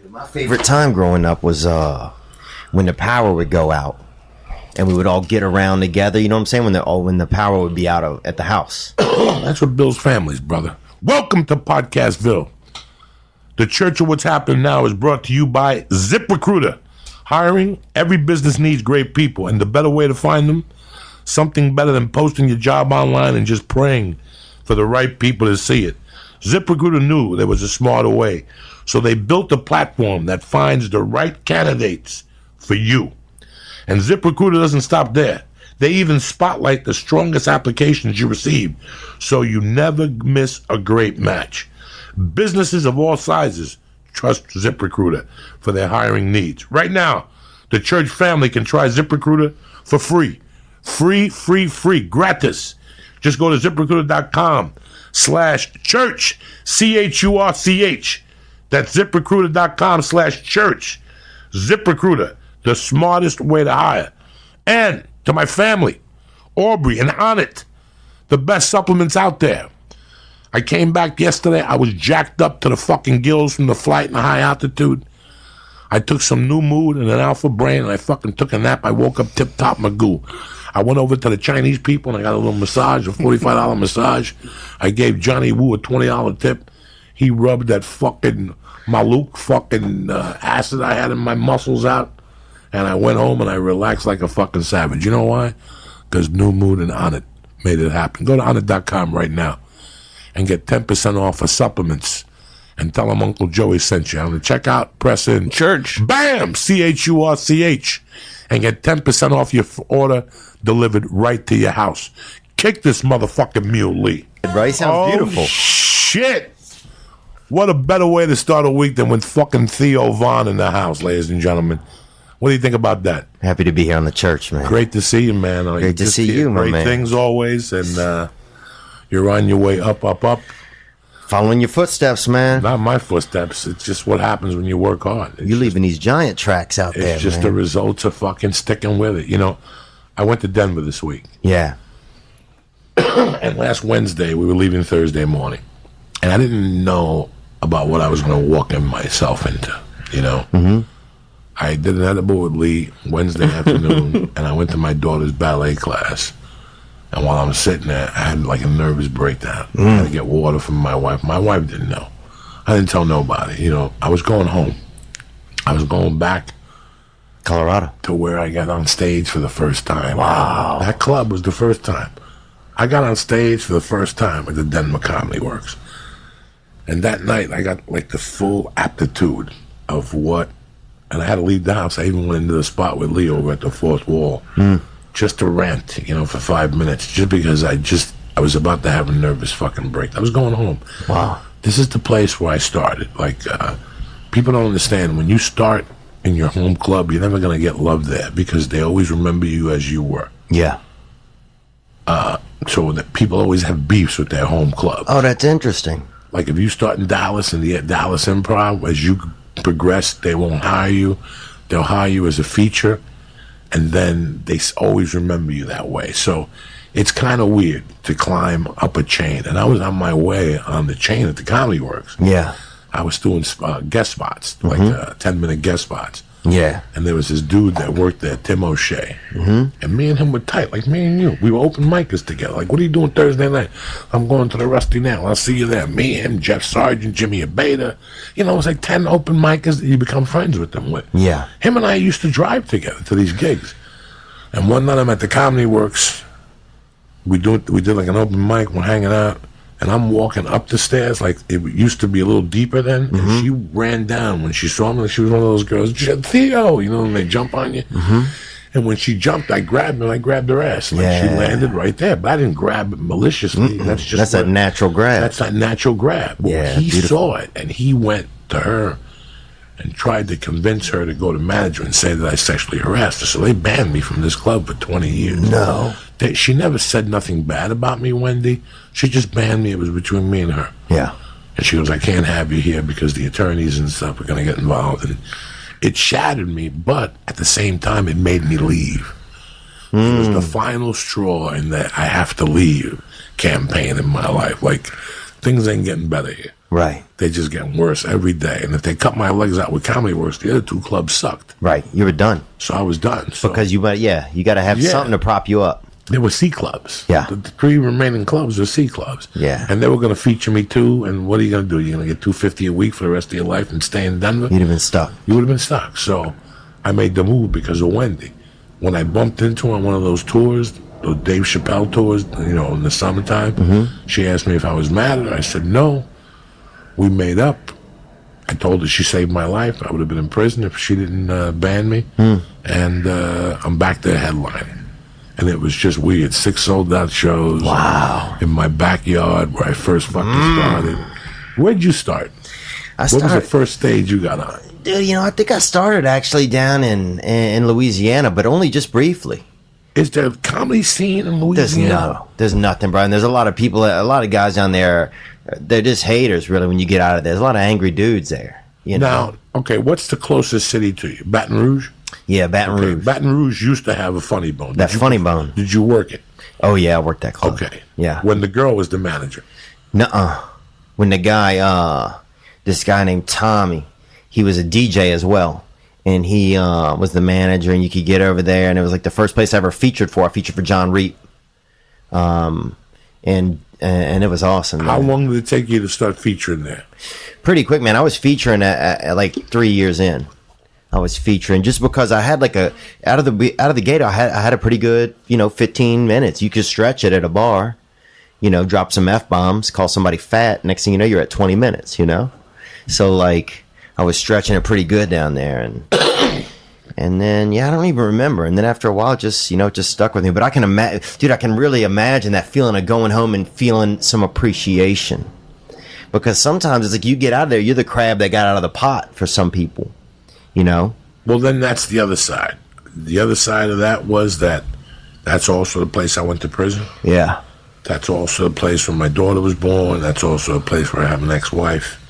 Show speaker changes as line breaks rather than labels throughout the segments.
My favorite time growing up was when the power would go out and we would all get around together. You know what I'm saying? When the power would be out at the house.
That's what builds families, brother. Welcome to Podcastville. The Church of What's Happening Now is brought to you by ZipRecruiter. Hiring, every business needs great people, and the better way to find them, something better than posting your job online and just praying for the right people to see it. ZipRecruiter knew there was a smarter way, so they built a platform that finds the right candidates for you. And ZipRecruiter doesn't stop there. They even spotlight the strongest applications you receive, so you never miss a great match. Businesses of all sizes trust ZipRecruiter for their hiring needs. Right now, the church family can try ZipRecruiter for free. Free, gratis. Just go to ZipRecruiter.com/church, CHURCH. That's ZipRecruiter.com/church. ZipRecruiter, the smartest way to hire. And to my family, Aubrey and Onnit, the best supplements out there. I came back yesterday. I was jacked up to the fucking gills from the flight and the high altitude. I took some New Mood and an Alpha Brain, and I fucking took a nap. I woke up tip-top magoo. I went over to the Chinese people, and I got a little massage, a $45 massage. I gave Johnny Woo a $20 tip. He rubbed that fucking Malouk fucking acid I had in my muscles out. And I went home and I relaxed like a fucking savage. You know why? Because New Mood and Onnit made it happen. Go to Onnit.com right now and get 10% off for supplements. And tell them Uncle Joey sent you. On the checkout, press in church. Bam! CHURCH. And get 10% off your order delivered right to your house. Kick this motherfucking mule, Lee.
Right? Sounds beautiful.
Shit! What a better way to start a week than with fucking Theo Vaughn in the house, ladies and gentlemen. What do you think about that?
Happy to be here on the church, man.
Great to see you, man.
Great to see you, my man.
Great things always, and you're on your way up.
Following your footsteps, man.
Not my footsteps. It's just what happens when you work hard.
You're leaving these giant tracks out there,
It's just the results of fucking sticking with it. You know, I went to Denver this week.
Yeah.
And last Wednesday, we were leaving Thursday morning. And I didn't know about what I was going to walk in myself into, you know?
Mm-hmm.
I did an edible with Lee Wednesday afternoon, and I went to my daughter's ballet class. And while I'm sitting there, I had like a nervous breakdown. I had to get water from my wife. My wife didn't know. I didn't tell nobody. You know, I was going home. I was going back
Colorado
to where I got on stage for the first time.
Wow.
That club was the first time. I got on stage for the first time at the Denver Comedy Works. And that night, I got like the full aptitude of what, and I had to leave the house. I even went into the spot with Lee over at the fourth wall just to rant, you know, for 5 minutes, just because I was about to have a nervous fucking break. I was going home.
Wow.
This is the place where I started. Like, people don't understand, when you start in your home club, you're never going to get love there because they always remember you as you were.
Yeah.
So that people always have beefs with their home club.
Oh, that's interesting.
Like if you start in Dallas and the Dallas Improv, as you progress, they won't hire you. They'll hire you as a feature, and then they always remember you that way. So it's kind of weird to climb up a chain. And I was on my way on the chain at the Comedy Works.
Yeah.
I was doing guest spots, like 10-minute guest spots.
Yeah.
And there was this dude that worked there, Tim O'Shea. And me and him were tight, like me and you. We were open micers together. Like, what are you doing Thursday night? I'm going to the Rusty Nail. I'll see you there. Me, him, Jeff Sargent, Jimmy Abeda. You know, it was like 10 open micers that you become friends with them with.
Yeah.
Him and I used to drive together to these gigs. And one night I'm at the Comedy Works. We did like an open mic. We're hanging out. And I'm walking up the stairs, like it used to be a little deeper then. And she ran down when she saw me. Like she was one of those girls, Theo, you know, and they jump on you. And when she jumped, I grabbed her and I grabbed her ass. Like she landed right there. But I didn't grab it maliciously. That's
a natural grab.
That's a natural grab. Well, he saw it and he went to her and tried to convince her to go to management and say that I sexually harassed her. So they banned me from this club for 20 years.
No.
She never said nothing bad about me, Wendy. She just banned me. It was between me and her.
Yeah.
And she goes, I can't have you here because the attorneys and stuff are going to get involved. And it shattered me, but at the same time, it made me leave. It was the final straw in that I have to leave campaign in my life. Like, things ain't getting better here.
Right.
They just get worse every day. And if they cut my legs out with Comedy Works, the other two clubs sucked.
Right. You were done.
So I was done. So,
Because you got to have something to prop you up.
They were C clubs.
Yeah.
The 3 remaining clubs were C clubs.
Yeah.
And they were going to feature me too. And what are you going to do? You're going to get $250 a week for the rest of your life and stay in Denver?
You'd have been stuck.
You would have been stuck. So I made the move because of Wendy. When I bumped into her on one of those tours, the Dave Chappelle tours, in the summertime, she asked me if I was mad at her. I said no. We made up. I told her she saved my life. I would have been in prison if she didn't ban me. And I'm back there headlining. And it was just weird. 6 sold-out shows.
Wow.
In my backyard where I first fucking started. Where'd you start? What was the first stage you got on?
Dude, I think I started actually down in Louisiana, but only just briefly.
Is there a comedy scene in Louisiana?
There's nothing, Brian. There's a lot of people, a lot of guys down there. They're just haters, really, when you get out of there. There's a lot of angry dudes there.
Now, okay, what's the closest city to you? Baton Rouge?
Yeah, Baton Rouge.
Baton Rouge used to have a Funny Bone.
Funny Bone.
Did you work it?
Oh, yeah, I worked that club.
Okay.
Yeah.
When the girl was the manager?
Nuh-uh. When the guy, this guy named Tommy, he was a DJ as well. And he was the manager, and you could get over there. And it was like the first place I ever featured for. I featured for John Reap. And it was awesome.
How long did it take you to start featuring there?
Pretty quick, man. I was featuring at like 3 years in. I was featuring just because I had like out of the gate. I had a pretty good 15 minutes. You could stretch it at a bar, drop some F-bombs, call somebody fat. Next thing you know, you're at 20 minutes. So like I was stretching it pretty good down there, and then I don't even remember. And then after a while, it just stuck with me. But I can I can really imagine that feeling of going home and feeling some appreciation, because sometimes it's like you get out of there, you're the crab that got out of the pot for some people.
Well, then that's the other side. The other side of that was that's also the place I went to prison.
Yeah.
That's also the place where my daughter was born. That's also a place where I have an ex-wife.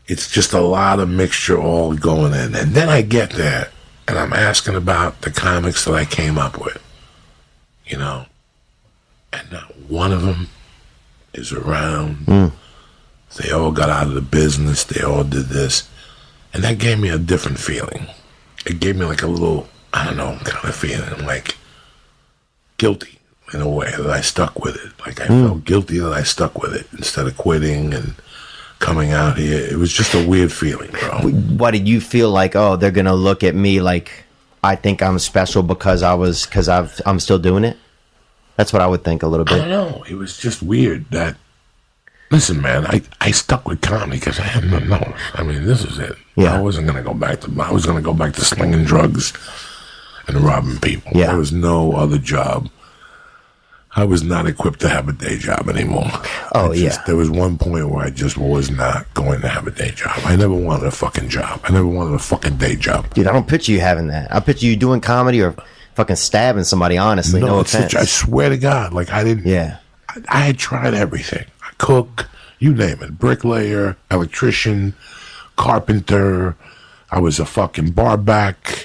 It's just a lot of mixture all going in. And then I get there, and I'm asking about the comics that I came up with. And not one of them is around. They all got out of the business. They all did this. And that gave me a different feeling. It gave me like a little, I don't know, kind of feeling like guilty in a way that I stuck with it. Like I felt guilty that I stuck with it instead of quitting and coming out here. It was just a weird feeling, bro.
What did you feel like? Oh, they're gonna look at me like I think I'm special because I'm still doing it. That's what I would think a little bit.
I don't know. It was just weird that. Listen, man, I stuck with comedy because I had no. I mean, this is it.
Yeah.
I wasn't gonna go back to. I was gonna go back to slinging drugs and robbing people.
Yeah.
There was no other job. I was not equipped to have a day job anymore.
Oh,
There was one point where I just was not going to have a day job. I never wanted a fucking job. I never wanted a fucking day job.
Dude, I don't picture you having that. I picture you doing comedy or fucking stabbing somebody, honestly. No offense.
I swear to God, like I didn't.
Yeah.
I had tried everything. I cook, you name it. Bricklayer, electrician, carpenter. I was a fucking bar back.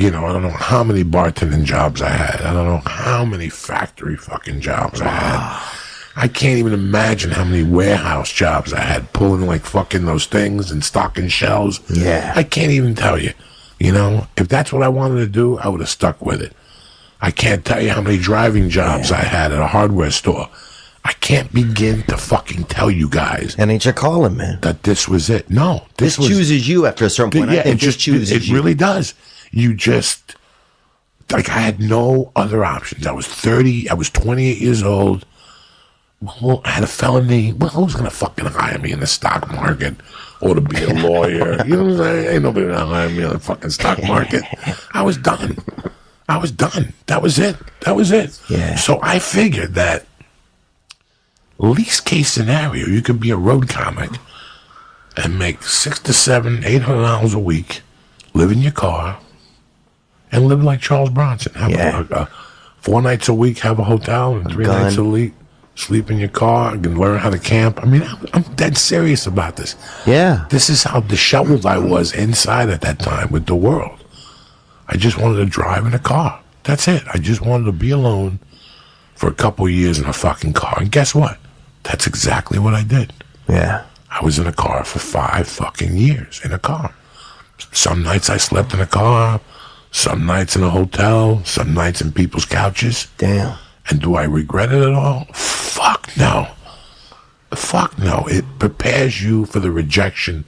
I don't know how many bartending jobs I had. I don't know how many factory fucking jobs I had. I can't even imagine how many warehouse jobs I had, pulling like fucking those things and stocking shelves.
Yeah.
I can't even tell you. If that's what I wanted to do, I would have stuck with it. I can't tell you how many driving jobs I had at a hardware store. I can't begin to fucking tell you guys.
And ain't your calling, man.
That this was it. No.
This chooses you after a certain point.
Yeah,
I think
it just chooses you. It really does. You just, I had no other options. I was 30. I was 28 years old. Well, I had a felony. Well, who's going to fucking hire me in the stock market or to be a lawyer? You know what I'm saying? Ain't nobody going to hire me in the fucking stock market. I was done. That was it.
Yeah.
So I figured that least case scenario, you could be a road comic and make $600 to $800 a week, live in your car, and live like Charles Bronson. Have 4 nights a week, have a hotel, and 3 nights a week, sleep in your car, and learn how to camp. I mean, I'm dead serious about this.
Yeah.
This is how disheveled I was inside at that time with the world. I just wanted to drive in a car. That's it. I just wanted to be alone for a couple years in a fucking car. And guess what? That's exactly what I did.
Yeah.
I was in a car for 5 fucking years, in a car. Some nights I slept in a car, some nights in a hotel, some nights in people's couches.
Damn.
And do I regret it at all? Fuck no. Fuck no. It prepares you for the rejection.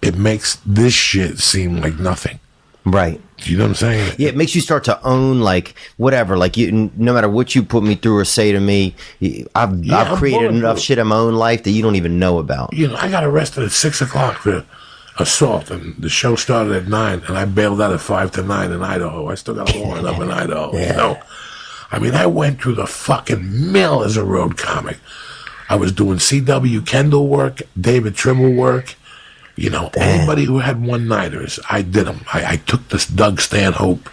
It makes this shit seem like nothing.
Right.
Do you know what I'm saying?
Yeah, it makes you start to own, like, whatever. Like, you, no matter what you put me through or say to me, I've created enough shit in my own life that you don't even know about.
You know, I got arrested at 6 o'clock for assault, and the show started at 9, and I bailed out at 5 to 9 in Idaho. I still got a warrant up in Idaho, you know? I mean, I went through the fucking mill as a road comic. I was doing C.W. Kendall work, David Trimble work. You know, anybody who had one-nighters, I did them. I took this Doug Stanhope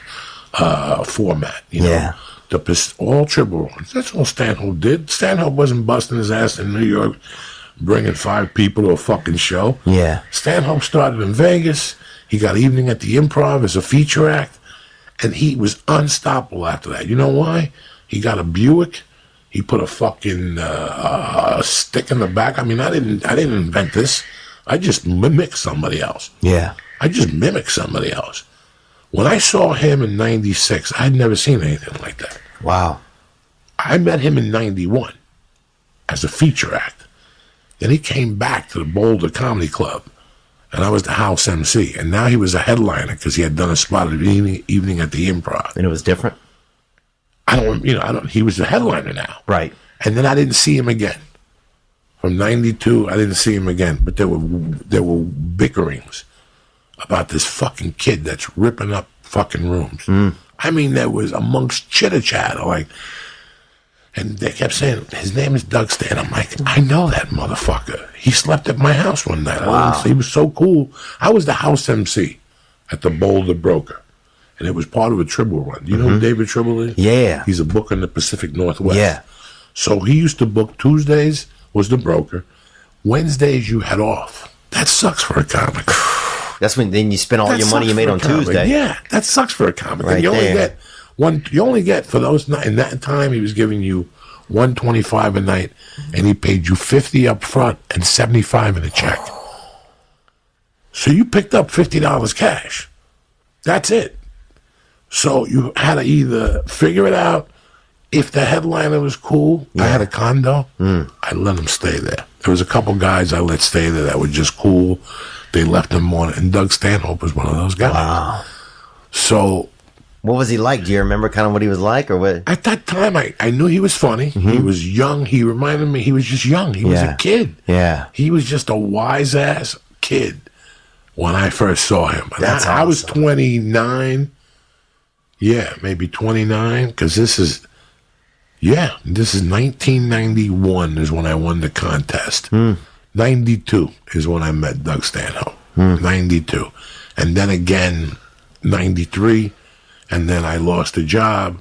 format, you know. All Trimble runs. That's all Stanhope did. Stanhope wasn't busting his ass in New York, bringing 5 people to a fucking show.
Yeah.
Stanhope started in Vegas. He got Evening at the Improv as a feature act, and he was unstoppable after that. You know why? He got a Buick. He put a fucking stick in the back. I mean, I didn't invent this. I just mimicked somebody else.
Yeah.
I just mimicked somebody else. When I saw him in 96, I'd never seen anything like that.
Wow.
I met him in 91 as a feature act. Then he came back to the Boulder Comedy Club, and I was the house MC. And now he was a headliner because he had done a spot of evening at the Improv.
And it was different?
He was the headliner now.
Right.
And then I didn't see him again. From 92, I didn't see him again. But there were bickerings about this fucking kid that's ripping up fucking rooms. I mean, there was amongst chitter-chatter, like, and they kept saying, his name is Doug Stan. I'm like, I know that motherfucker. He slept at my house one night.
Wow.
He was so cool. I was the house MC at the Boulder Broker. And it was part of a Tribble run. You know who David Tribble is?
Yeah.
He's a booker in the Pacific Northwest.
Yeah.
So he used to book Tuesdays was the broker. Wednesdays you had off. That sucks for a comic.
That's when then you spend all your money you made on Tuesday.
Yeah, that sucks for a comic.
Right
And you only
there.
get one. You only get for those nights. In that time, he was giving you $125 a night, and he paid you $50 up front and $75 in a check. So you picked up $50 cash. That's it. So you had to either figure it out. If the headliner was cool, I had a condo, I let him stay there. There was a couple guys I let stay there that were just cool. They left them on it, and Doug Stanhope was one of those guys.
Wow.
So
What was he like? Do you remember kind of what he was like or what?
at that time, I knew he was funny. He was young. He reminded me, he was just young. He was a kid.
Yeah.
He was just a wise-ass kid when I first saw him. And
That's
I was
awesome.
29. Yeah, maybe 29, because this is 1991 is when I won the contest. 92 is when I met Doug Stanhope. 92. And then again, 93, and then I lost a job,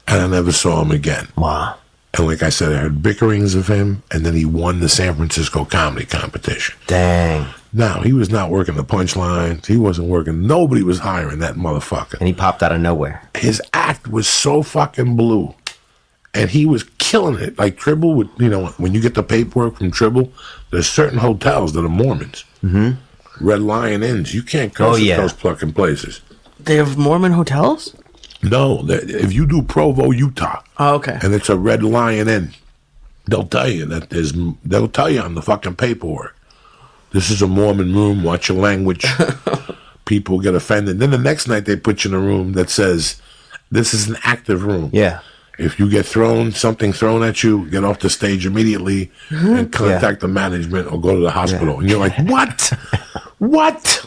and I never saw him again.
Wow.
And like I said, I heard bickerings of him, and then he won the San Francisco comedy competition.
Dang.
Now, he was not working the punchlines. He wasn't working. Nobody was hiring that motherfucker.
And he popped out of nowhere.
His act was so fucking blue. And he was killing it. Like Tribble, would, you know, when you get the paperwork from Tribble, there's certain hotels that are Mormons. Red Lion Inns. You can't curse at those fucking places.
They have Mormon hotels?
No, if you do Provo, Utah,
Oh, okay.
and it's a Red Lion Inn, they'll tell you that they'll tell you on the fucking paperwork, this is a Mormon room, watch your language. People get offended. Then the next night they put you in a room that says, this is an active room.
Yeah.
If you get something thrown at you, get off the stage immediately and contact the management or go to the hospital. And you're like, what? What?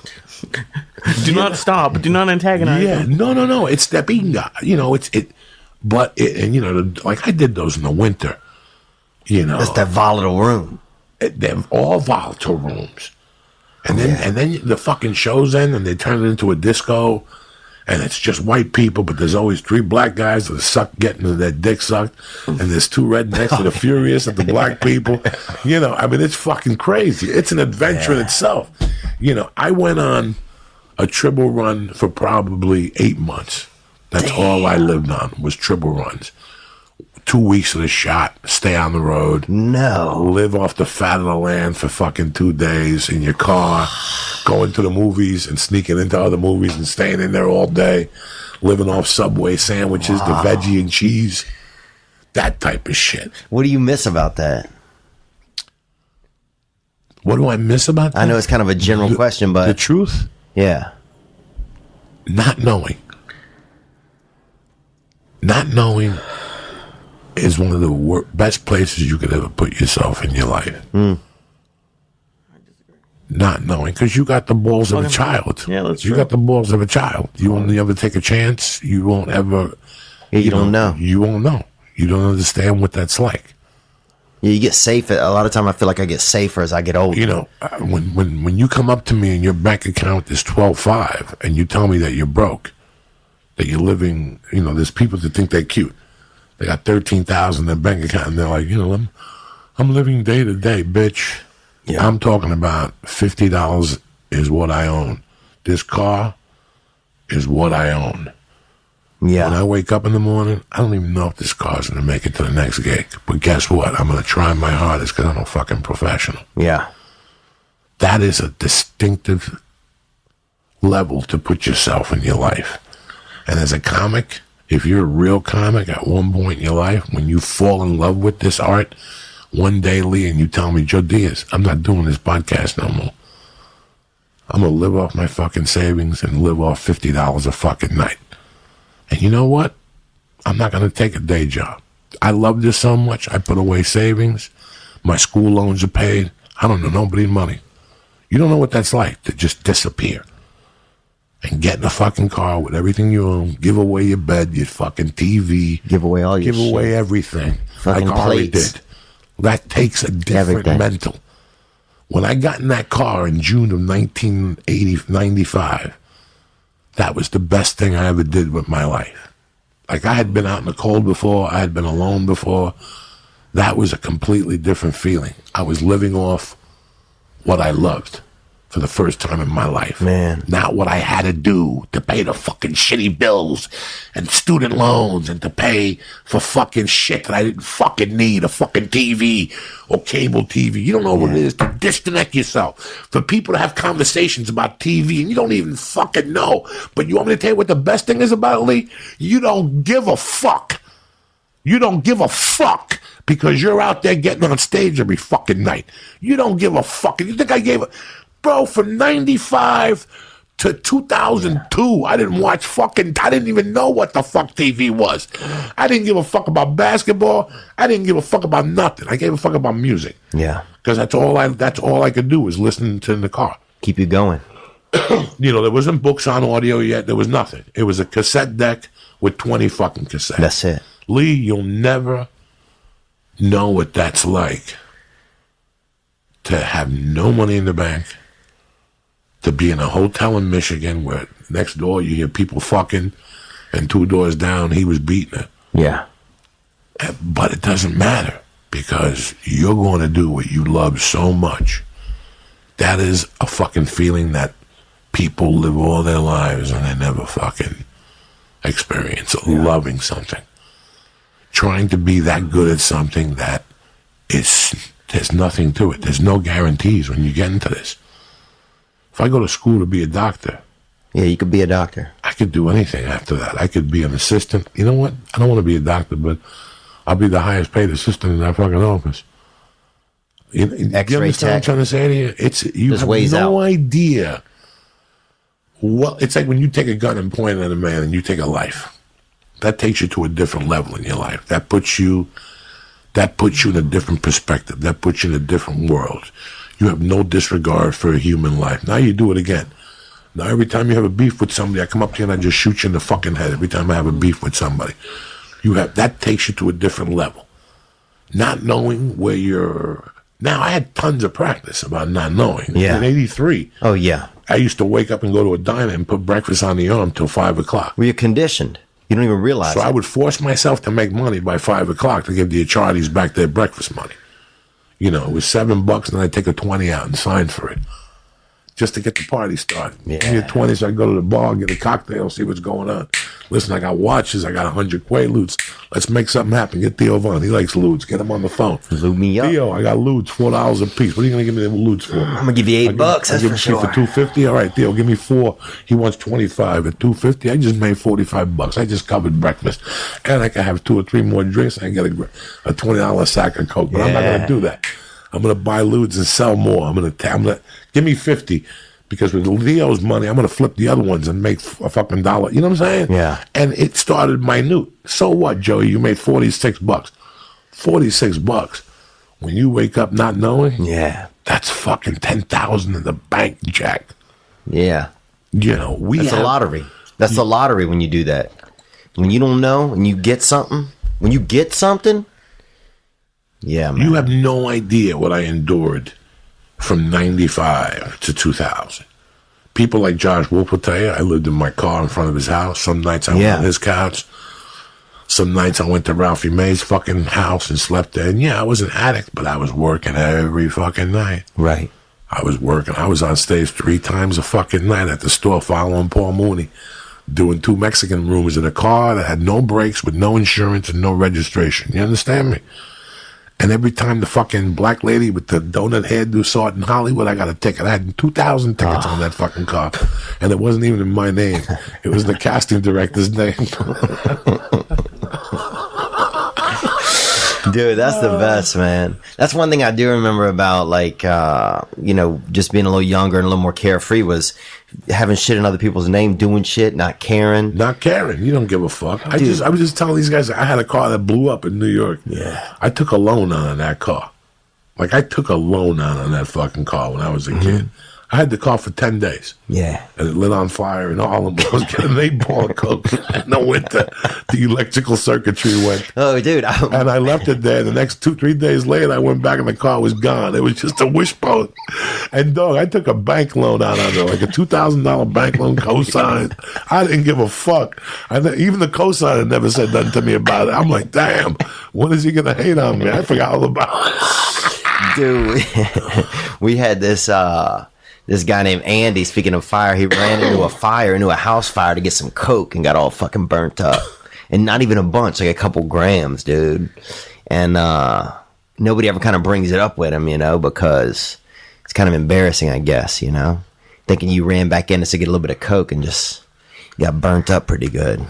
Do not stop. Do not antagonize.
Yeah, no. It's the binga. You know, and you know, like I did those in the winter. You know,
That's that volatile room.
they're all volatile rooms. And then the fucking show's end and they turn it into a disco. And it's just white people, but there's always 3 black guys that are getting their dick sucked, and there's 2 rednecks that are furious at the black people. You know, I mean, it's fucking crazy. It's an adventure in itself. You know, I went on a Tribble run for probably 8 months. That's all I lived on was Tribble runs. 2 weeks of the shot, stay on the road.
No.
Live off the fat of the land for fucking 2 days in your car, going to the movies and sneaking into other movies and staying in there all day, living off Subway sandwiches, the veggie and cheese, that type of shit.
What do you miss about that?
What do I miss about that?
I know it's kind of a general question, but
the truth?
Yeah.
Not knowing. Not knowing is one of the best places you could ever put yourself in your life. Not knowing, because you got the balls of a child.
Yeah, that's
You
true.
got the balls of a child. You won't ever take a chance. You won't ever.
Yeah, you don't know.
You won't know. You don't understand what that's like.
Yeah, you get safe. A lot of time I feel like I get safer as I get older.
You know, when you come up to me and your bank account is 12.5 and you tell me that you're broke, that you're living, there's people that think they're cute. They got 13,000 in their bank account and they're like, I'm living day to day, bitch.
Yeah.
I'm talking about $50 is what I own. This car is what I own.
Yeah.
When I wake up in the morning, I don't even know if this car's going to make it to the next gig. But guess what? I'm going to try my hardest because I'm a fucking professional.
Yeah.
That is a distinctive level to put yourself in your life. And as a comic, if you're a real comic at one point in your life, when you fall in love with this art, one day, Lee, and you tell me, Joe Diaz, I'm not doing this podcast no more. I'm going to live off my fucking savings and live off $50 a fucking night. And you know what? I'm not going to take a day job. I love this so much. I put away savings. My school loans are paid. I don't know nobody's money. You don't know what that's like to just disappear and get in a fucking car with everything you own, give away your bed, your fucking TV.
Give away all your
Give away
shit.
everything.
Fucking
like Ari
plates.
did. That takes a different
Everything.
mental. When I got in that car in June of 1995, that was the best thing I ever did with my life. Like, I had been out in the cold before. I had been alone before. That was a completely different feeling. I was living off what I loved for the first time in my life.
Man.
Not what I had to do to pay the fucking shitty bills and student loans and to pay for fucking shit that I didn't fucking need, a fucking TV or cable TV. You don't know what it is to disconnect yourself. For people to have conversations about TV and you don't even fucking know. But you want me to tell you what the best thing is about it, Lee? You don't give a fuck. You don't give a fuck because you're out there getting on stage every fucking night. You don't give a fuck. You think I gave a... Bro, from 95 to 2002, I didn't even know what the fuck TV was. I didn't give a fuck about basketball. I didn't give a fuck about nothing. I gave a fuck about music.
Yeah.
Because that's all I could do was listen to in the car.
Keep you going.
There wasn't books on audio yet. There was nothing. It was a cassette deck with 20 fucking cassettes.
That's it.
Lee, you'll never know what that's like to have no money in the bank, to be in a hotel in Michigan where next door you hear people fucking and 2 doors down he was beating her.
Yeah.
But it doesn't matter because you're going to do what you love so much. That is a fucking feeling that people live all their lives and they never fucking experience. Loving something. Trying to be that good at something that there's nothing to it. There's no guarantees when you get into this. If I go to school to be a doctor,
Yeah, you could be a doctor.
I could do anything after that. I could be an assistant. You know what? I don't want to be a doctor, but I'll be the highest paid assistant in that fucking office. You
X-ray
understand what I'm
tech.
trying to say to you? You
There's
have
ways
no
out.
idea. Well, it's like when you take a gun and point it at a man and you take a life. That takes you to a different level in your life. That puts you in a different perspective. That puts you in a different world. You have no disregard for a human life. Now you do it again. Now every time you have a beef with somebody, I come up to you and I just shoot you in the fucking head. Every time I have a beef with somebody, that takes you to a different level. Not knowing where you're. Now I had tons of practice about not knowing.
Yeah.
In '83.
Oh, yeah.
I used to wake up and go to a diner and put breakfast on the arm till 5 o'clock.
Well, you're conditioned. You don't even realize
So
it.
I would force myself to make money by 5 o'clock to give the Achardies back their breakfast money. It was $7 and I'd take a 20 out and sign for it. Just to get the party started.
Yeah.
Give me a 20 so I go to the bar, get a cocktail, see what's going on. Listen, I got watches. I got 100 Quaaludes. Let's make something happen. Get Theo Von. He likes ludes. Get him on the phone.
Lube me up.
Theo, I got ludes, $4 a piece. What are you going to give me the ludes for?
I'm going to give you $8. That's for sure.
For $250. All right, Theo, give me 4. He wants 25 at $250. I just made $45. I just covered breakfast. And I can have 2 or 3 more drinks. I can get a $20 sack of Coke. But I'm not going to do that. I'm going to buy ludes and sell more. I'm going to give me 50. Because with Leo's money, I'm going to flip the other ones and make a fucking dollar. You know what I'm saying?
Yeah.
And it started minute. So what, Joey? You made $46. $46. When you wake up not knowing,
yeah,
that's fucking 10,000 in the bank, Jack.
Yeah.
You know,
that's a lottery. That's a lottery when you do that. When you don't know, when you get something, yeah, man.
You have no idea what I endured from 95 to 2000. People like Josh Wolf will tell you, I lived in my car in front of his house. Some nights I went on his couch. Some nights I went to Ralphie May's fucking house and slept there. And yeah, I was an addict, but I was working every fucking night.
Right.
I was working. I was on stage 3 times a fucking night at the store following Paul Mooney, doing 2 Mexican rooms in a car that had no brakes, with no insurance and no registration. You understand me? And every time the fucking black lady with the donut hairdo saw it in Hollywood, I got a ticket. I had 2,000 tickets on that fucking car. And it wasn't even in my name. It was the casting director's name.
Dude, that's the best, man. That's one thing I do remember about, like, just being a little younger and a little more carefree was having shit in other people's name, doing shit, not caring.
Not caring. You don't give a fuck. I was just telling these guys, I had a car that blew up in New York.
Yeah.
I took a loan on that car. Like, I took a loan on that fucking car when I was a kid. I had the car for 10 days.
Yeah.
And it lit on fire in Harlem. I was getting an 8-ball of coke in the winter. The electrical circuitry went.
Oh, dude.
And I left it there. The next 2-3 days later, I went back and the car was gone. It was just a wishbone. And, dog, I took a bank loan out on it, like a $2,000 bank loan cosign. I didn't give a fuck. Even the cosigner never said nothing to me about it. I'm like, damn, when is he going to hate on me? I forgot all about it.
Dude, we had this guy named Andy. Speaking of fire, he ran into a house fire to get some coke and got all fucking burnt up. And not even a bunch, like a couple grams, dude. And nobody ever kind of brings it up with him, because it's kind of embarrassing, I guess, thinking you ran back in to get a little bit of coke and just got burnt up pretty good.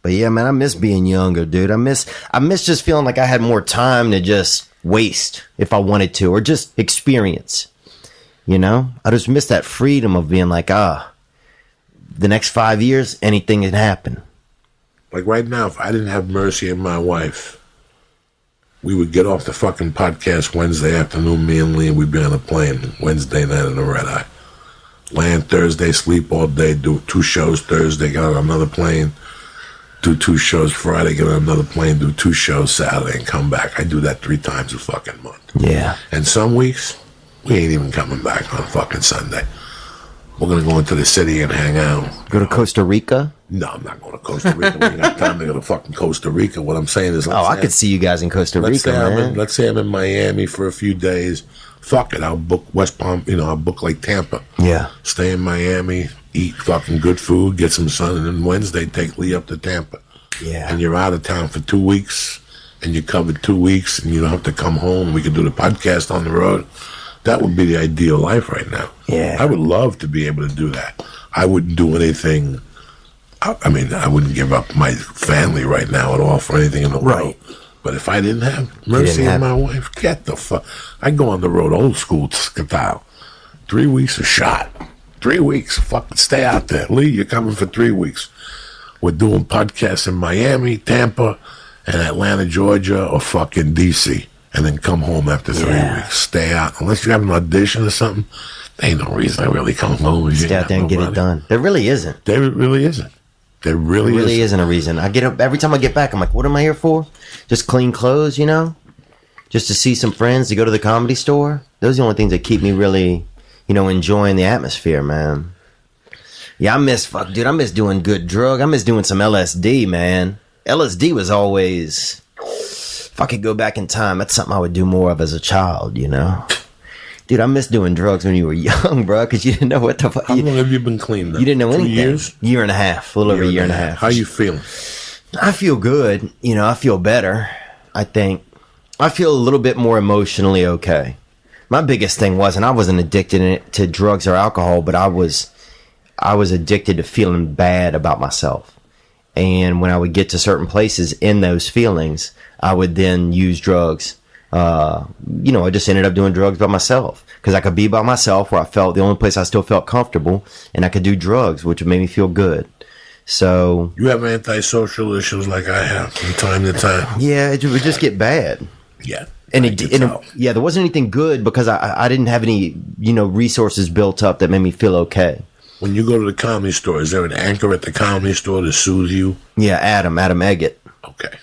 But yeah, man, I miss being younger, dude. I miss just feeling like I had more time to just waste if I wanted to, or just experience. I just miss that freedom of being like, the next 5 years, anything can happen.
Like right now, if I didn't have Mercy and my wife, we would get off the fucking podcast Wednesday afternoon, me and Lee, and we'd be on a plane Wednesday night in a red eye. Land Thursday, sleep all day, do 2 shows Thursday, get on another plane, do 2 shows Friday, get on another plane, do 2 shows Saturday, and come back. I do that 3 times a fucking month.
Yeah.
And some weeks, we ain't even coming back on fucking Sunday. We're going to go into the city and hang out.
Go to Costa Rica?
No, I'm not going to Costa Rica. We ain't got time to go to fucking Costa Rica. What I'm saying is...
I could see you guys in Costa Rica, man.
Let's say I'm in Miami for a few days. Fuck it. I'll book West Palm, I'll book like Tampa.
Yeah.
Stay in Miami, eat fucking good food, get some sun, and then Wednesday take Lee up to Tampa.
Yeah.
And you're out of town for 2 weeks, and you covered 2 weeks, and you don't have to come home. We can do the podcast on the road. That would be the ideal life right now.
Yeah.
I would love to be able to do that. I wouldn't do anything. I wouldn't give up my family right now at all for anything in the world. But if I didn't have Mercy and my wife, get the fuck. I'd go on the road old school style. 3 weeks a shot. 3 weeks. Fucking stay out there. Lee, you're coming for 3 weeks. We're doing podcasts in Miami, Tampa, and Atlanta, Georgia, or fucking D.C., and then come home after 3 weeks. Stay out. Unless you have an audition or something, there ain't no reason I really come home.
Stay out there and get it done. There really isn't.
There really isn't. There really
isn't a reason. I get up every time I get back. I'm like, what am I here for? Just clean clothes, just to see some friends, to go to the Comedy Store. Those are the only things that keep me really, enjoying the atmosphere, man. Yeah, I miss doing good drug. I miss doing some LSD, man. LSD was always... If I could go back in time, that's something I would do more of as a child, Dude, I miss doing drugs when you were young, bro, because you didn't know what the fuck.
How long have you been clean now?
You didn't know
2
anything.
years?
Year and a half, a little over a year and a half.
How you feeling?
I feel good. I feel better. I think I feel a little bit more emotionally okay. My biggest thing wasn't I wasn't addicted to drugs or alcohol, but I was addicted to feeling bad about myself. And when I would get to certain places in those feelings, I would then use drugs. I just ended up doing drugs by myself because I could be by myself where I felt the only place I still felt comfortable, and I could do drugs, which would make me feel good. So
you have antisocial issues like I have from time to time.
Yeah, it would just get bad.
Yeah.
And there wasn't anything good because I didn't have any, resources built up that made me feel okay.
When you go to the comedy store, is there an anchor at the comedy store to soothe you?
Yeah, Adam Eggett.
Okay.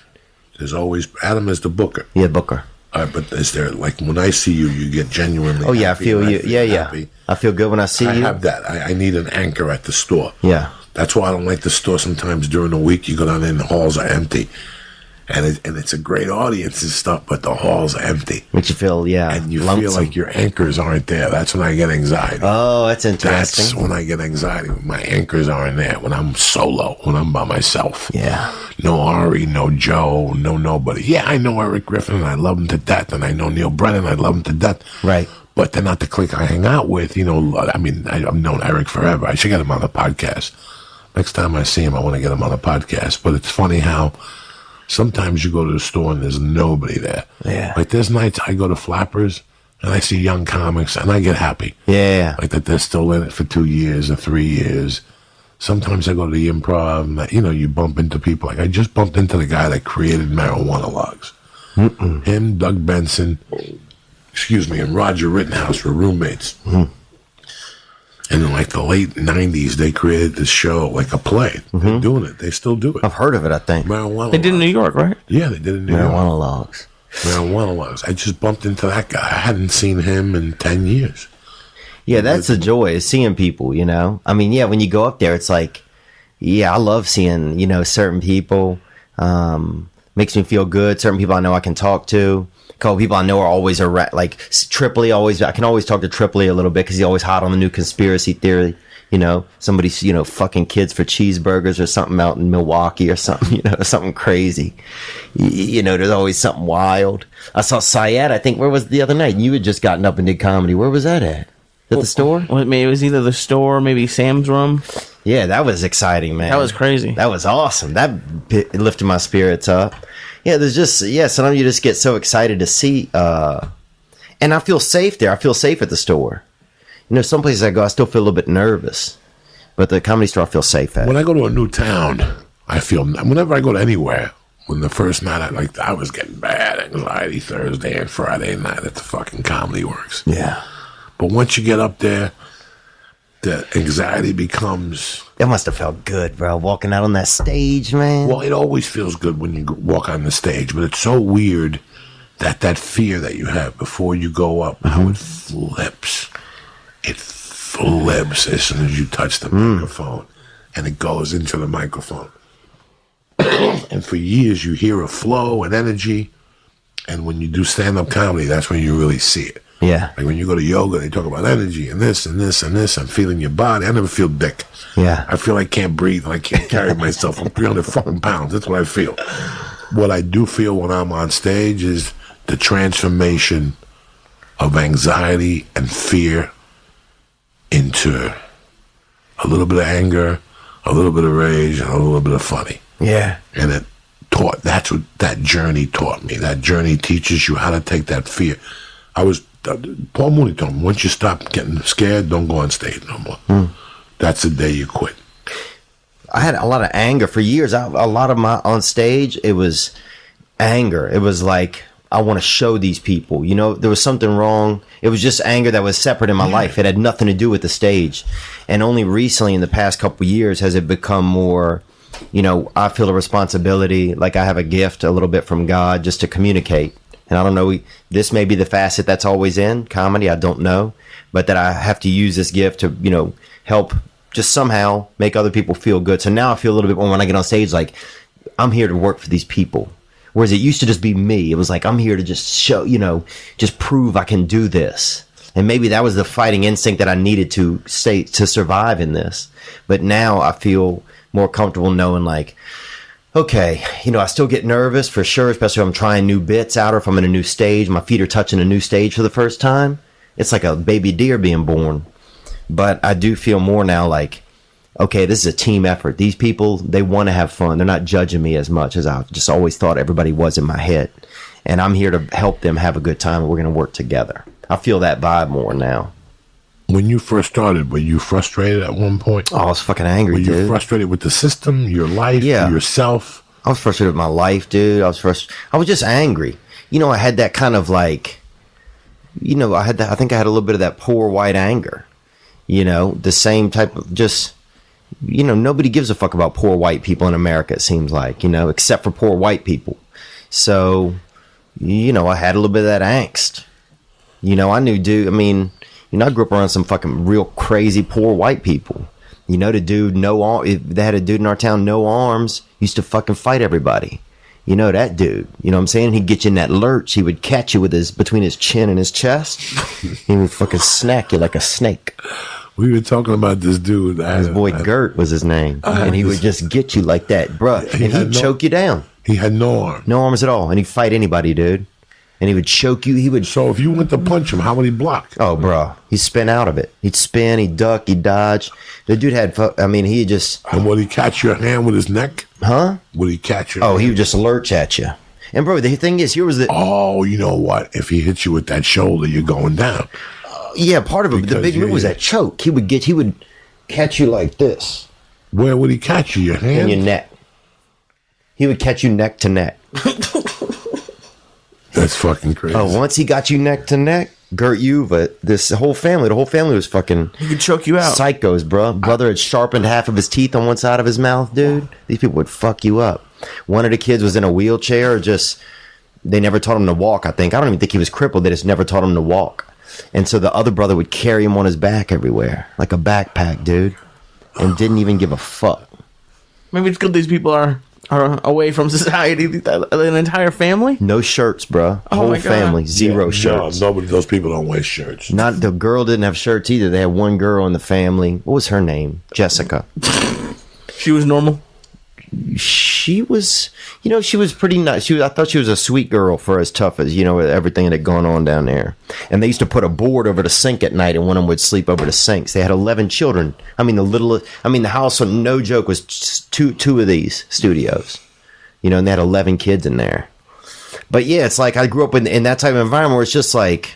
There's always, Adam is the booker.
Yeah, booker.
All right, but is there, like, when I see you, you get genuinely
happy?
I
feel you. Yeah. I feel good when I see you.
I have that. I need an anchor at the store.
Yeah.
That's why I don't like the store sometimes during the week. You go down there and the halls are empty. And it's a great audience and stuff, but the halls are empty.
Makes you feel,
and you
lonesome.
feel like your anchors aren't there. That's when I get anxiety.
Oh, that's interesting.
That's when I get anxiety. My anchors aren't there. When I'm solo, when I'm by myself.
Yeah.
No Ari, no Joe, no nobody. Yeah, I know Eric Griffin, and I love him to death, and I know Neil Brennan, I love him to death.
Right.
But they're not the clique I hang out with. I've known Eric forever. I should get him on the podcast. Next time I see him, I want to get him on the podcast. But it's funny how sometimes you go to the store and there's nobody there.
Yeah.
Like there's nights I go to Flappers and I see young comics and I get happy.
Yeah.
Like that they're still in it for 2 years or 3 years. Sometimes I go to the Improv and, you bump into people. Like I just bumped into the guy that created Marijuana Logs. Him, Doug Benson, and Roger Rittenhouse were roommates. And in like the late 90s, they created this show, like a play. They're doing it. They still do it.
I've heard of it, I think.
Marijuana
They did in New York, right?
Yeah, they did in New York.
Marijuana Logs.
Marijuana Logs. I just bumped into that guy. I hadn't seen him in 10 years.
Yeah, that's the joy is seeing people, I mean, yeah, when you go up there, it's like, yeah, I love seeing, certain people. Makes me feel good. Certain people I know I can talk to. A couple people I know are always like Tripoli. I can always talk to Tripoli a little bit because he's always hot on the new conspiracy theory. Somebody's fucking kids for cheeseburgers or something out in Milwaukee or something. Something crazy. There's always something wild. I saw Syatt. I think where was it the other night? You had just gotten up and did comedy. Where was that at? At the store?
Well, maybe it was either the store, or maybe Sam's room.
Yeah, that was exciting, man.
That was crazy.
That was awesome. That lifted my spirits up. Yeah, sometimes you just get so excited to see, and I feel safe there. I feel safe at the store. Some places I go, I still feel a little bit nervous, but the comedy store I feel safe at.
When I go to a new town, whenever I go to anywhere, when the first night, I was getting bad anxiety Thursday and Friday night at the fucking Comedy Works.
Yeah.
But once you get up there, the anxiety becomes...
That must have felt good, bro, walking out on that stage, man.
Well, it always feels good when you walk on the stage, but it's so weird that fear that you have before you go up, how it flips. It flips as soon as you touch the microphone, and it goes into the microphone. And for years, you hear a flow and energy, and when you do stand-up comedy, that's when you really see it.
Yeah.
Like when you go to yoga, they talk about energy and this and this and this. I'm feeling your body. I never feel dick.
Yeah.
I feel I can't breathe and I can't carry myself. I'm 300 fucking pounds. That's what I feel. What I do feel when I'm on stage is the transformation of anxiety and fear into a little bit of anger, a little bit of rage, and a little bit of funny.
Yeah.
And that's what that journey taught me. That journey teaches you how to take that fear. Paul Mooney told me, once you stop getting scared, don't go on stage no more. That's the day you quit.
I had a lot of anger for years. A lot of my on stage, it was anger. It was like, I want to show these people, there was something wrong. It was just anger that was separate in my life. It had nothing to do with the stage. And only recently in the past couple of years has it become more, I feel a responsibility. Like I have a gift a little bit from God just to communicate. And I don't know, this may be the facet that's always in comedy. I don't know. But that I have to use this gift to, help just somehow make other people feel good. So now I feel a little bit more when I get on stage, like I'm here to work for these people. Whereas it used to just be me. It was like, I'm here to just show, just prove I can do this. And maybe that was the fighting instinct that I needed to survive in this. But now I feel more comfortable knowing, like, okay, I still get nervous for sure, especially if I'm trying new bits out or if I'm in a new stage. My feet are touching a new stage for the first time. It's like a baby deer being born. But I do feel more now like, okay, this is a team effort. These people, they want to have fun. They're not judging me as much as I've just always thought everybody was in my head. And I'm here to help them have a good time, and we're going to work together. I feel that vibe more now.
When you first started, were you frustrated at one point?
Oh, I was fucking angry, dude.
Were you frustrated with the system, your life, yourself?
I was frustrated with my life, dude. I was just angry. I had that kind of like, I think I had a little bit of that poor white anger. The same type of just, nobody gives a fuck about poor white people in America, it seems like, except for poor white people. So, I had a little bit of that angst. I knew, dude, I grew up around some fucking real crazy poor white people. The dude, they had a dude in our town, no arms, used to fucking fight everybody. That dude, what I'm saying? He'd get you in that lurch. He would catch you with between his chin and his chest. He would fucking snack you like a snake.
We were talking about this dude.
His boy Gert was his name. And he would just get you like that, bruh. And he'd choke you down.
He had no arms.
No arms at all. And he'd fight anybody, dude. And he would choke you.
So if you went to punch him, how would he block?
Oh, bro. He'd spin out of it. He'd spin, he'd duck, he'd dodge. The dude he just...
And would he catch your hand with his neck?
Huh?
Would he catch your hand?
He would just lurch at you. And, bro, the thing is, here was the...
Oh, you know what? If he hits you with that shoulder, you're going down.
Yeah, part of it. The big move was that choke. He would catch you like this.
Where would he catch you? Your hand?
In your neck. He would catch you neck to neck.
That's fucking crazy.
Oh, once he got you neck to neck, Gert Yuva, the whole family was fucking...
He could choke you out.
Psychos, bro. Brother had sharpened half of his teeth on one side of his mouth, dude. These people would fuck you up. One of the kids was in a wheelchair, they never taught him to walk, I think. I don't even think he was crippled. They just never taught him to walk. And so the other brother would carry him on his back everywhere, like a backpack, dude. And didn't even give a fuck.
Maybe it's good these people are away from society. An entire family?
No shirts, bro. Whole family, zero shirts.
No, nobody. Those people don't wear shirts.
Not the girl didn't have shirts either. They had one girl in the family. What was her name? Jessica.
She was normal.
She was, she was pretty nice. I thought she was a sweet girl for as tough as, with everything that had gone on down there. And they used to put a board over the sink at night, and one of them would sleep over the sinks. They had 11 children. The house, no joke, was two of these studios, and they had 11 kids in there. But yeah, it's like I grew up in that type of environment where it's just like,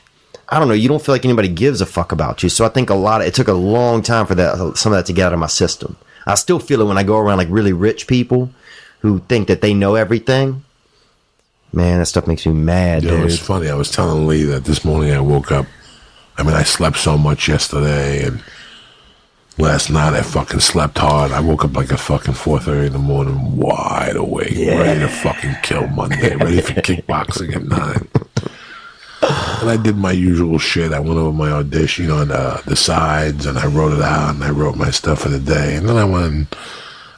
I don't know, you don't feel like anybody gives a fuck about you. So I think it took a long time for some of that to get out of my system. I still feel it when I go around like really rich people who think that they know everything. Man, that stuff makes me mad, dude.
It's funny. I was telling Lee that this morning I woke up. I slept so much yesterday, and last night I fucking slept hard. I woke up like at fucking 4:30 in the morning, wide awake, ready to fucking kill Monday, ready for kickboxing at 9. And I did my usual shit. I went over my audition on the sides, and I wrote it out, and I wrote my stuff for the day. And then I went and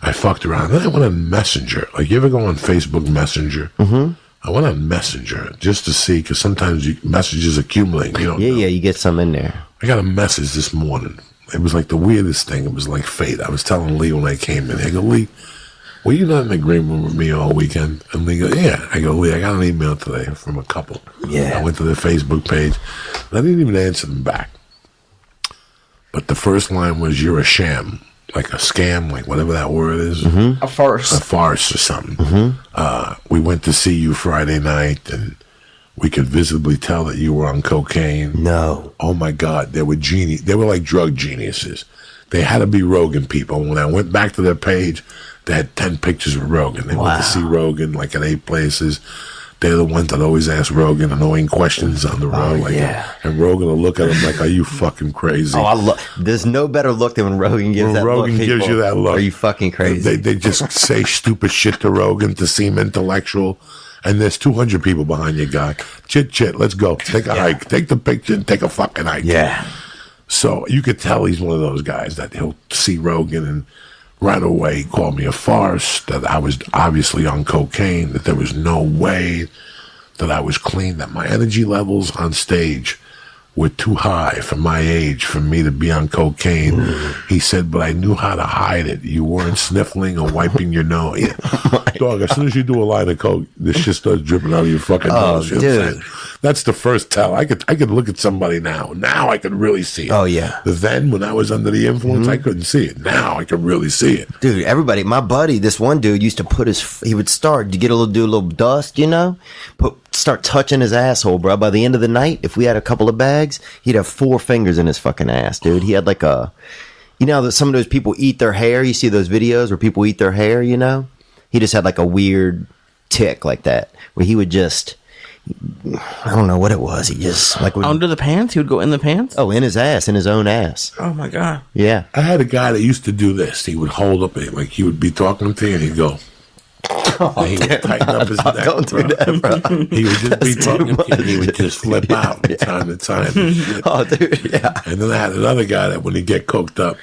I fucked around. Then I went on Messenger. Like, you ever go on Facebook Messenger? Mm-hmm. I went on Messenger just to see, because sometimes messages accumulate.
You get some in there.
I got a message this morning. It was like the weirdest thing. It was like fate. I was telling Lee when I came in. I go, Lee, were you not in the green room with me all weekend? And Lee goes, yeah. I go, Lee, I got an email today from a couple.
Yeah.
I went to their Facebook page. And I didn't even answer them back. But the first line was, you're a sham. Like a scam, like whatever that word is.
Mm-hmm. A farce.
A farce or something. Mm-hmm. We went to see you Friday night, and we could visibly tell that you were on cocaine.
No.
Oh, my God. They were like drug geniuses. They had to be Rogan people. When I went back to their page, they had 10 pictures of Rogan. They went to see Rogan like at 8 places. They're the ones that always ask Rogan annoying questions on the road. And Rogan will look at them like, are you fucking crazy?
There's no better look than when Rogan gives that
Rogan
look.
gives you that look.
Are you fucking crazy?
They just say stupid shit to Rogan to seem intellectual. And there's 200 people behind you, guy. Chit, let's go. Take a hike. Take the picture and take a fucking hike.
Yeah.
So you could tell he's one of those guys that he'll see Rogan and right away call me a farce, that I was obviously on cocaine, that there was no way that I was clean, that my energy levels on stage were too high for my age for me to be on cocaine. He said, but I knew how to hide it. You weren't sniffling or wiping your nose. Yeah. Dog, as soon as you do a line of coke, this shit starts dripping out of your fucking nose. You know what I'm saying? That's the first tell. I could look at somebody now. Now I could really see it.
Oh, yeah.
Then, when I was under the influence, I couldn't see it. Now I can really see it.
Dude, everybody, my buddy, this one dude used to he would start to get do a little dust, you know? Start touching his asshole, bro. By the end of the night, if we had a couple of bags, he'd have 4 fingers in his fucking ass, dude. He had like you know, that some of those people eat their hair. You see those videos where people eat their hair, you know? He just had like a weird tick like that, where he would just, I don't know what it was. He just like
under the pants. He would go in the pants.
Oh, in his ass, in his own ass.
Oh my god.
Yeah.
I had a guy that used to do this. He would hold up, like he would be talking to you, and he'd go. And he would tighten up his neck.
Don't do that, bro.
He would just be talking to you, and he would just flip out from time to time.
Oh, dude, yeah.
And then I had another guy that when he get coked up,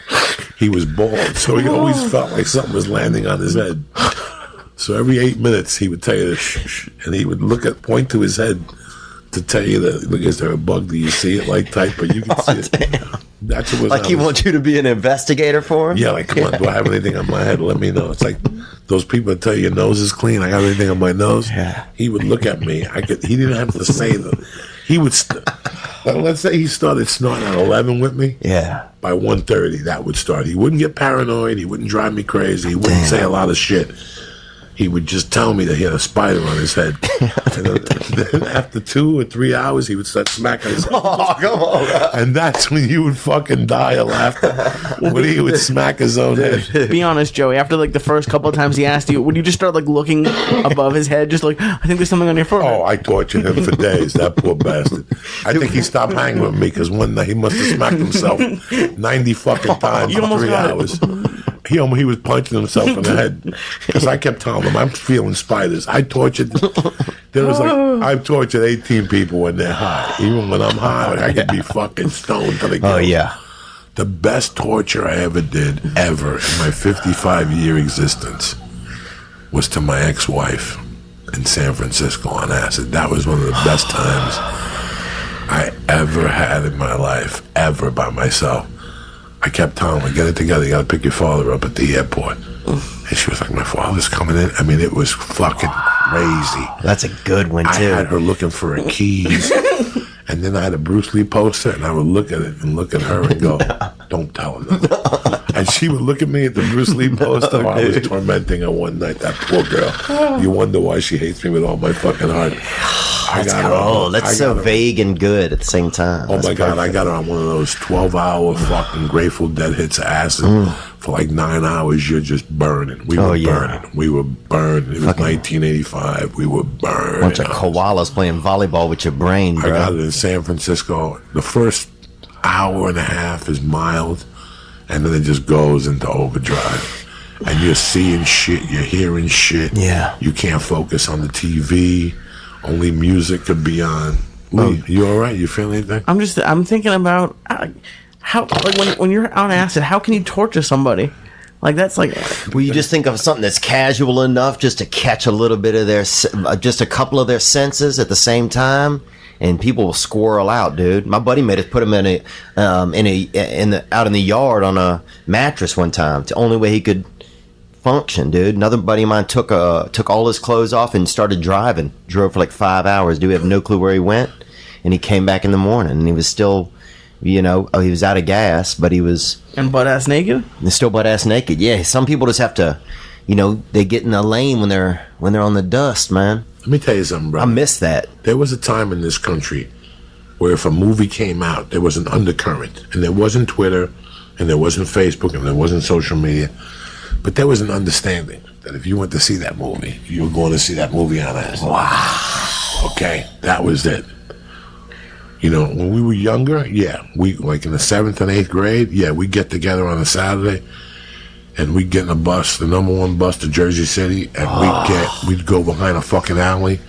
he was bald, so he always felt like something was landing on his head. So every 8 minutes, he would tell you, shh, and he would point to his head to tell you that, look, is there a bug? Do you see it? Like type, but you can see it.
Damn.
That's what was
like he wants you to be an investigator for him?
Yeah, like, come on, do I have anything on my head? Let me know. It's like those people that tell you your nose is clean. I got anything on my nose?
Yeah.
He would look at me. He didn't have to say them. He would, let's say he started snorting at 11 with me.
Yeah.
By 1:30, that would start. He wouldn't get paranoid. He wouldn't drive me crazy. He wouldn't say a lot of shit. He would just tell me that he had a spider on his head. And then after 2 or 3 hours, he would start smacking his head.
Oh, come on, bro.
And that's when you would fucking die of laughter. When he would smack his own head.
Be honest, Joey. After like the first couple of times he asked you, would you just start like looking above his head, just like, I think there's something on your forehead?
Oh, I tortured him for days. That poor bastard. I think he stopped hanging with me because one night he must have smacked himself 90 fucking times in 3 hours. He was punching himself in the head because I kept telling him I'm feeling spiders. I've tortured 18 people when they're high. Even when I'm high, I could be fucking stoned to the gills.
Oh, yeah.
The best torture I ever did, ever, in my 55-year existence, was to my ex-wife in San Francisco on acid. That was one of the best times I ever had in my life, ever by myself. I kept telling her, get it together, you gotta pick your father up at the airport. And she was like, my father's coming in. I mean, it was fucking crazy.
That's a good one, too.
I had her looking for her keys. And then I had a Bruce Lee poster, and I would look at it and look at her and go, don't tell her nothing. And she would look at me at the Bruce Lee poster while I was tormenting her one night. That poor girl. You wonder why she hates me with all my fucking heart.
That's cool. That's so vague and good at the same time.
Oh, my God. I got her on one of those 12-hour fucking Grateful Dead hits of acid. For like 9 hours, you're just burning. We were burning. We were burning. It was 1985. We were burning.
Bunch of koalas playing volleyball with your brain, bro.
I got it in San Francisco. The first hour and a half is mild, and then it just goes into overdrive. And you're seeing shit. You're hearing shit.
Yeah.
You can't focus on the TV. Only music could be on. Lee, you all right? You feel anything?
I'm thinking about how, like, when you're on acid, how can you torture somebody? Like, that's like.
Well, you just think of something that's casual enough just to catch a little bit of just a couple of their senses at the same time, and people will squirrel out, dude. My buddy made us put him out in the yard on a mattress one time. It's the only way he could function, dude. Another buddy of mine took all his clothes off and started driving. Drove for like 5 hours. Dude, we have no clue where he went, and he came back in the morning, and he was still. He was out of gas, but he was...
And butt-ass naked?
Still butt-ass naked, yeah. Some people just have to, they get in the lane when they're on the dust, man.
Let me tell you something, bro.
I miss that.
There was a time in this country where if a movie came out, there was an undercurrent. And there wasn't Twitter, and there wasn't Facebook, and there wasn't social media. But there was an understanding that if you went to see that movie, you were going to see that movie on acid.
Wow.
Okay, that was it. When we were younger, we like in the 7th and 8th grade, we'd get together on a Saturday, and we'd get in a bus, the number 1 bus to Jersey City, and we'd go behind a fucking alley,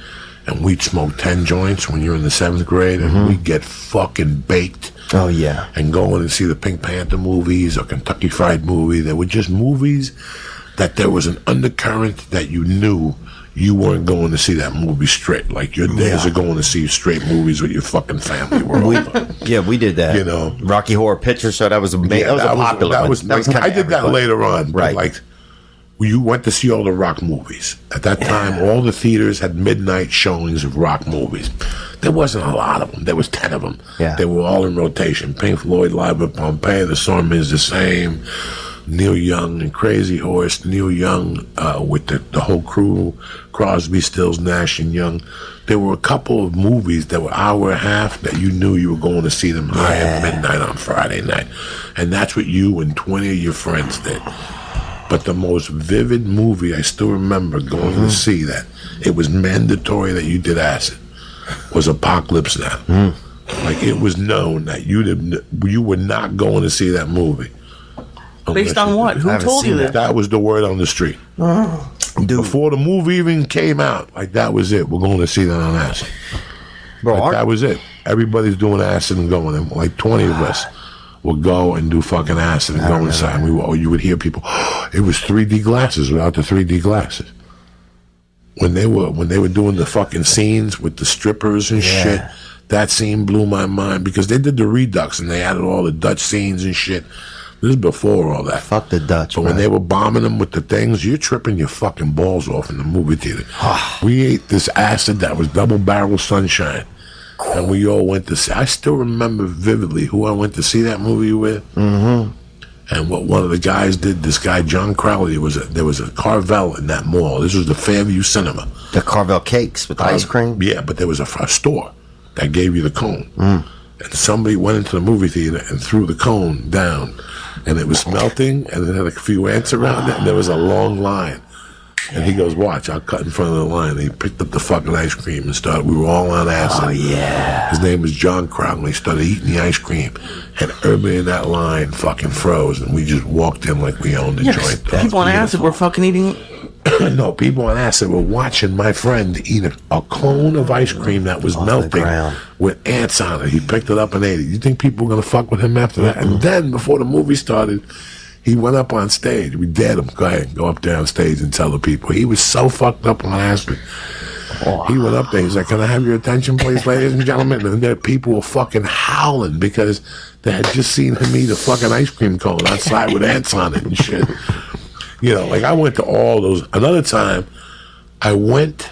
and we'd smoke 10 joints when you're in the 7th grade, and we'd get fucking baked.
Oh, yeah.
And go in and see the Pink Panther movies or Kentucky Fried Movie. They were just movies that there was an undercurrent that you knew you weren't going to see that movie straight. Like your days are going to see straight movies with your fucking family were over.
Yeah, we did that.
You know,
Rocky Horror Picture Show. That was amazing. that was a popular one.
I did that later on.
Right.
But like, you went to see all the rock movies. At that time, all the theaters had midnight showings of rock movies. There wasn't a lot of them. There was 10 of them.
Yeah.
They were all in rotation. Pink Floyd, Live at Pompeii, The Song Is the Same, Neil Young and Crazy Horse, Neil Young with the whole crew, Crosby, Stills, Nash and Young. There were a couple of movies that were hour and a half that you knew you were going to see them high at midnight on Friday night. And that's what you and 20 of your friends did. But the most vivid movie I still remember going to see that, it was mandatory that you did acid, was Apocalypse Now. Like, it was known that you were not going to see that movie.
Based on what? Who told you that?
That was the word on the street. Dude. Before the movie even came out, like, that was it. We're going to see that on acid.
Bro,
like, that was it. Everybody's doing acid and going. And like 20 of us would go and do fucking acid and go inside. You would hear people, it was 3D glasses without the 3D glasses. When they were doing the fucking scenes with the strippers and shit, that scene blew my mind because they did the Redux and they added all the Dutch scenes and shit. This is before all that.
Fuck the Dutch,
But when they were bombing them with the things, you're tripping your fucking balls off in the movie theater. We ate this acid that was double barrel sunshine. And we all went to see. I still remember vividly who I went to see that movie with. And what one of the guys did, this guy, John Crowley, there was a Carvel in that mall. This was the Fairview Cinema.
The Carvel cakes with ice cream?
Yeah, but there was a store that gave you the cone. And somebody went into the movie theater and threw the cone down. And it was melting, and it had a few ants around it, and there was a long line. And he goes, watch, I'll cut in front of the line. And he picked up the fucking ice cream and started, we were all on acid.
Oh, yeah.
His name was John Crowley. He started eating the ice cream. And everybody in that line fucking froze. And we just walked in like we owned the joint.
People on acid were fucking eating.
No, people on acid were watching my friend eat a cone of ice cream that was melting with ants on it. He picked it up and ate it. You think people were going to fuck with him after that? And then, before the movie started, he went up on stage. We dared him. Go ahead, go up there on stage and tell the people. He was so fucked up on acid. He went up there. He's like, can I have your attention, please, ladies and gentlemen? And then people were fucking howling because they had just seen him eat a fucking ice cream cone outside with ants on it and shit. You know, like, I went to all those. Another time, I went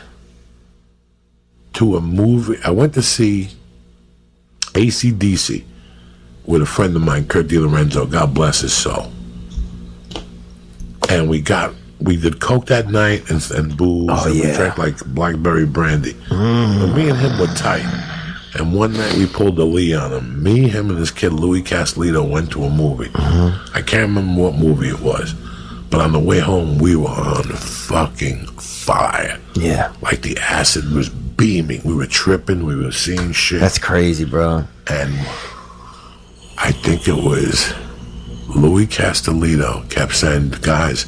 to a movie. I went to see AC/DC with a friend of mine, Kurt DiLorenzo. God bless his soul. And we did coke that night and booze. And we drank like blackberry brandy. And me and him were tight. And one night we pulled the Lee on him. Me, him, and this kid, Louis Castellito, went to a movie. I can't remember what movie it was. But on the way home, we were on fucking fire.
Yeah.
Like, the acid was beaming. We were tripping. We were seeing shit.
That's crazy, bro.
And I think it was Louis Castellito kept saying, guys,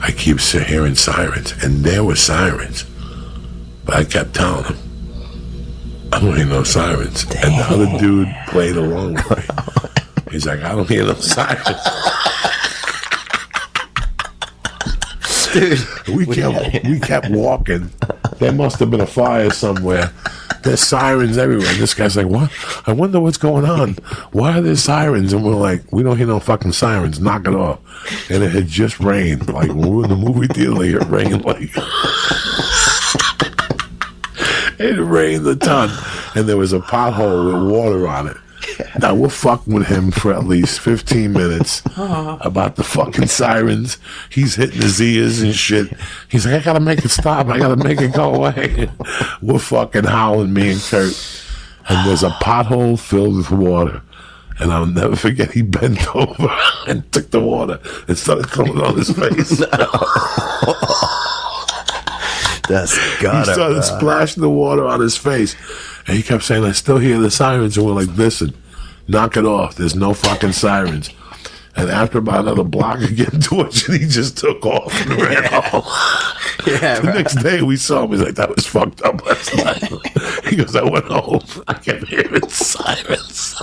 I keep hearing sirens. And there were sirens. But I kept telling him, I don't hear no sirens. Damn. And the other dude played along with me. He's like, I don't hear no sirens. Dude, we kept walking. There must have been a fire somewhere. There's sirens everywhere. And this guy's like, what? I wonder what's going on. Why are there sirens? And we're like, we don't hear no fucking sirens. Knock it off. And it had just rained. Like, when we were in the movie theater, it rained like... It rained a ton. And there was a pothole with water on it. Now, we're fucking with him for at least 15 minutes about the fucking sirens. He's hitting his ears and shit. He's like, I gotta make it stop. I gotta make it go away. We're fucking howling, me and Kurt. And there's a pothole filled with water. And I'll never forget, he bent over and took the water and started throwing it on his face.
That's gotta.
He started splashing the water on his face. And he kept saying, I still hear the sirens. And we're like, listen, knock it off. There's no fucking sirens. And after about another block of getting tortured, he just took off and ran home.
Yeah,
the next day we saw him. He's like, that was fucked up last night. He goes, I went home. I kept hearing sirens.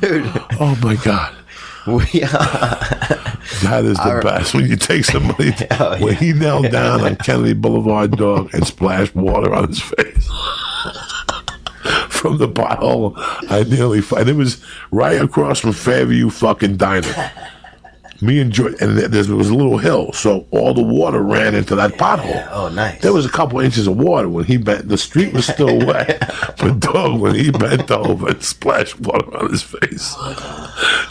Dude.
Oh, my God. That is the best when you take somebody when he knelt down on Kennedy Boulevard, dog, and splashed water on his face from the pothole. I nearly, and it was right across from Fairview fucking Diner. Me and George, and there was a little hill, so all the water ran into that pothole.
Oh, nice.
There was a couple inches of water when he bent. The street was still wet, but dog, when he bent over and splashed water on his face,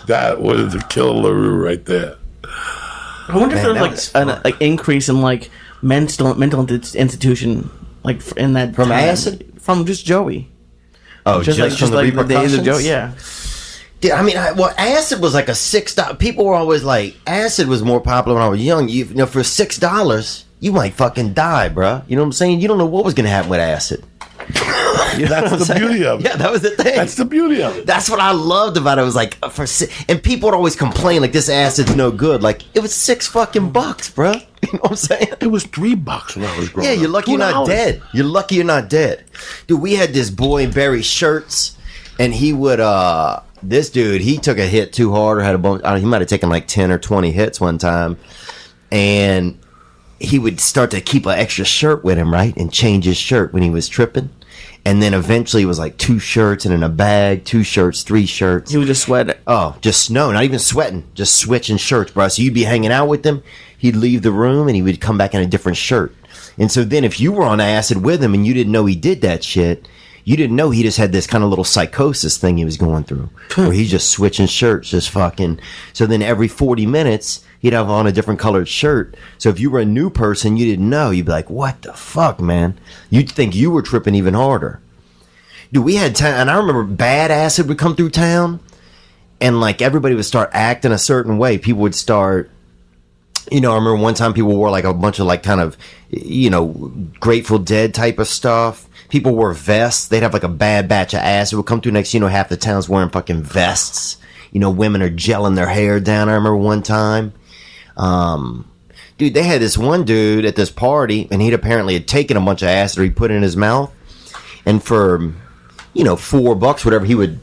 that was the killer right there.
I wonder if there's an increase in like mental institution, like in that
from
time.
acid,
from just Joey.
Oh, just from the repercussions
of Joey, yeah.
I mean, acid was like a $6. People were always like, acid was more popular when I was young. You know, for $6, you might fucking die, bro. You know what I'm saying? You don't know what was going to happen with acid.
That's the beauty of it.
Yeah, that was the thing.
That's the beauty of it.
That's what I loved about it. It was like, and people would always complain, like, this acid's no good. Like, it was $6 fucking, bro. You know what I'm saying?
It was $3 when I was growing up.
Yeah, you're lucky you're not dead. You're lucky you're not dead. Dude, we had this boy in Barry shirts, and he would, this dude, he took a hit too hard, or had a bunch. He might have taken like 10 or 20 hits one time, and he would start to keep an extra shirt with him, right, and change his shirt when he was tripping, and then eventually it was like 2 shirts and in a bag, 2 shirts, 3 shirts.
He would just sweat.
Not even sweating, just switching shirts, bro. So you'd be hanging out with him, he'd leave the room, and he would come back in a different shirt. And so then if you were on acid with him and you didn't know he did that shit, you didn't know he just had this kind of little psychosis thing he was going through, where he's just switching shirts, just fucking. So then every 40 minutes, he'd have on a different colored shirt. So if you were a new person, you didn't know. You'd be like, what the fuck, man? You'd think you were tripping even harder. Dude, we had time, and I remember bad acid would come through town, and like everybody would start acting a certain way. People would start, I remember one time people wore like a bunch of like kind of, Grateful Dead type of stuff. People wore vests. They'd have like a bad batch of acid would come through. Next, half the town's wearing fucking vests. Women are gelling their hair down. I remember one time. Dude, they had this one dude at this party, and he'd apparently had taken a bunch of acid, or he put it in his mouth, and for, $4, whatever, he would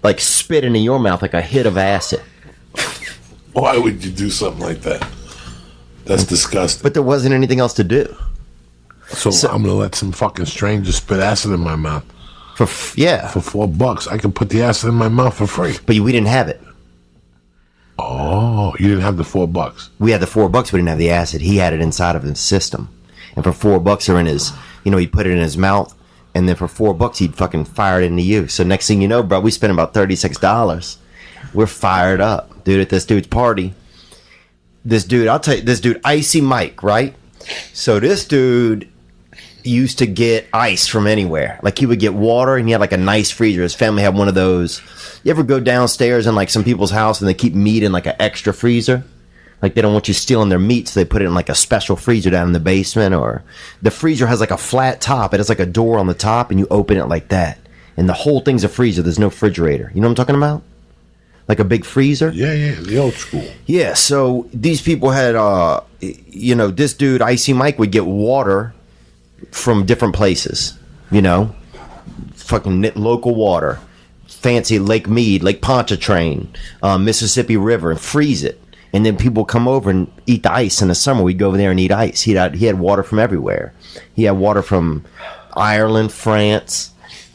like spit into your mouth like a hit of acid.
Why would you do something like that? That's disgusting.
But there wasn't anything else to do.
So I'm gonna let some fucking stranger spit acid in my mouth. For $4, I can put the acid in my mouth for free.
But we didn't have it.
Oh, you didn't have the $4.
We had the $4. We didn't have the acid. He had it inside of his system, and for $4 or in his, he put it in his mouth, and then for $4 he'd fucking fire it into you. So next thing you know, bro, we spent about $36. We're fired up, dude, at this dude's party. This dude, I'll tell you, this dude, Icy Mike, right? So this dude used to get ice from anywhere. Like, he would get water, and he had like a nice freezer. His family had one of those. You ever go downstairs in like some people's house and they keep meat in like an extra freezer? Like, they don't want you stealing their meat, so they put it in like a special freezer down in the basement. Or the freezer has like a flat top. It has like a door on the top, and you open it like that, and the whole thing's a freezer. There's no refrigerator. You know what I'm talking about? Like a big freezer?
Yeah, the old school.
Yeah, so these people had, this dude, Icy Mike, would get water from different places, fucking local water, fancy Lake Mead, Lake Pontchartrain, Mississippi River, and freeze it. And then people come over and eat the ice in the summer. We'd go over there and eat ice. He had water from everywhere. He had water from Ireland, France,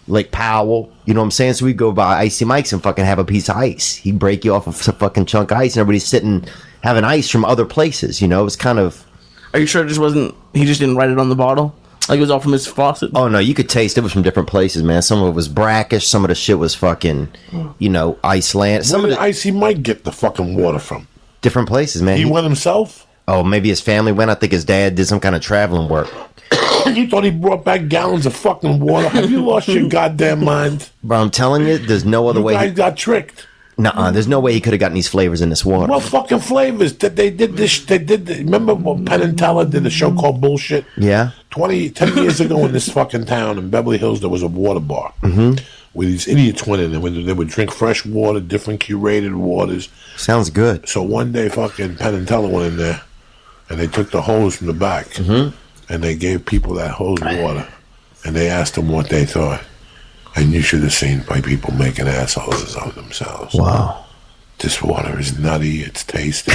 Lake Powell, you know what I'm saying? So we'd go by Icy Mike's and fucking have a piece of ice. He'd break you off of a fucking chunk of ice, and everybody's sitting having ice from other places, It was kind of...
Are you sure it just wasn't... He just didn't write it on the bottle? Like, it was all from his faucet?
Oh, no, you could taste it was from different places, man. Some of it was brackish. Some of the shit was fucking, Iceland.
Where did Icy Mike get the fucking water from?
Different places, man.
He went himself?
Oh, maybe his family went. I think his dad did some kind of traveling work.
You thought he brought back gallons of fucking water? Have you lost your goddamn mind?
Bro, I'm telling you, there's no other way.
You guys got tricked.
Nuh-uh, there's no way he could have gotten these flavors in this water.
What fucking flavors? They did this. Remember when Penn and Teller did a show called Bullshit?
Yeah.
10 years ago in this fucking town in Beverly Hills, there was a water bar where these idiots went in and they would drink fresh water, different curated waters.
Sounds good.
So one day, fucking Penn and Teller went in there, and they took the hose from the back, and they gave people that hose water, and they asked them what they thought. And you should have seen by people making assholes of themselves.
Wow.
this water is nutty, it's tasty.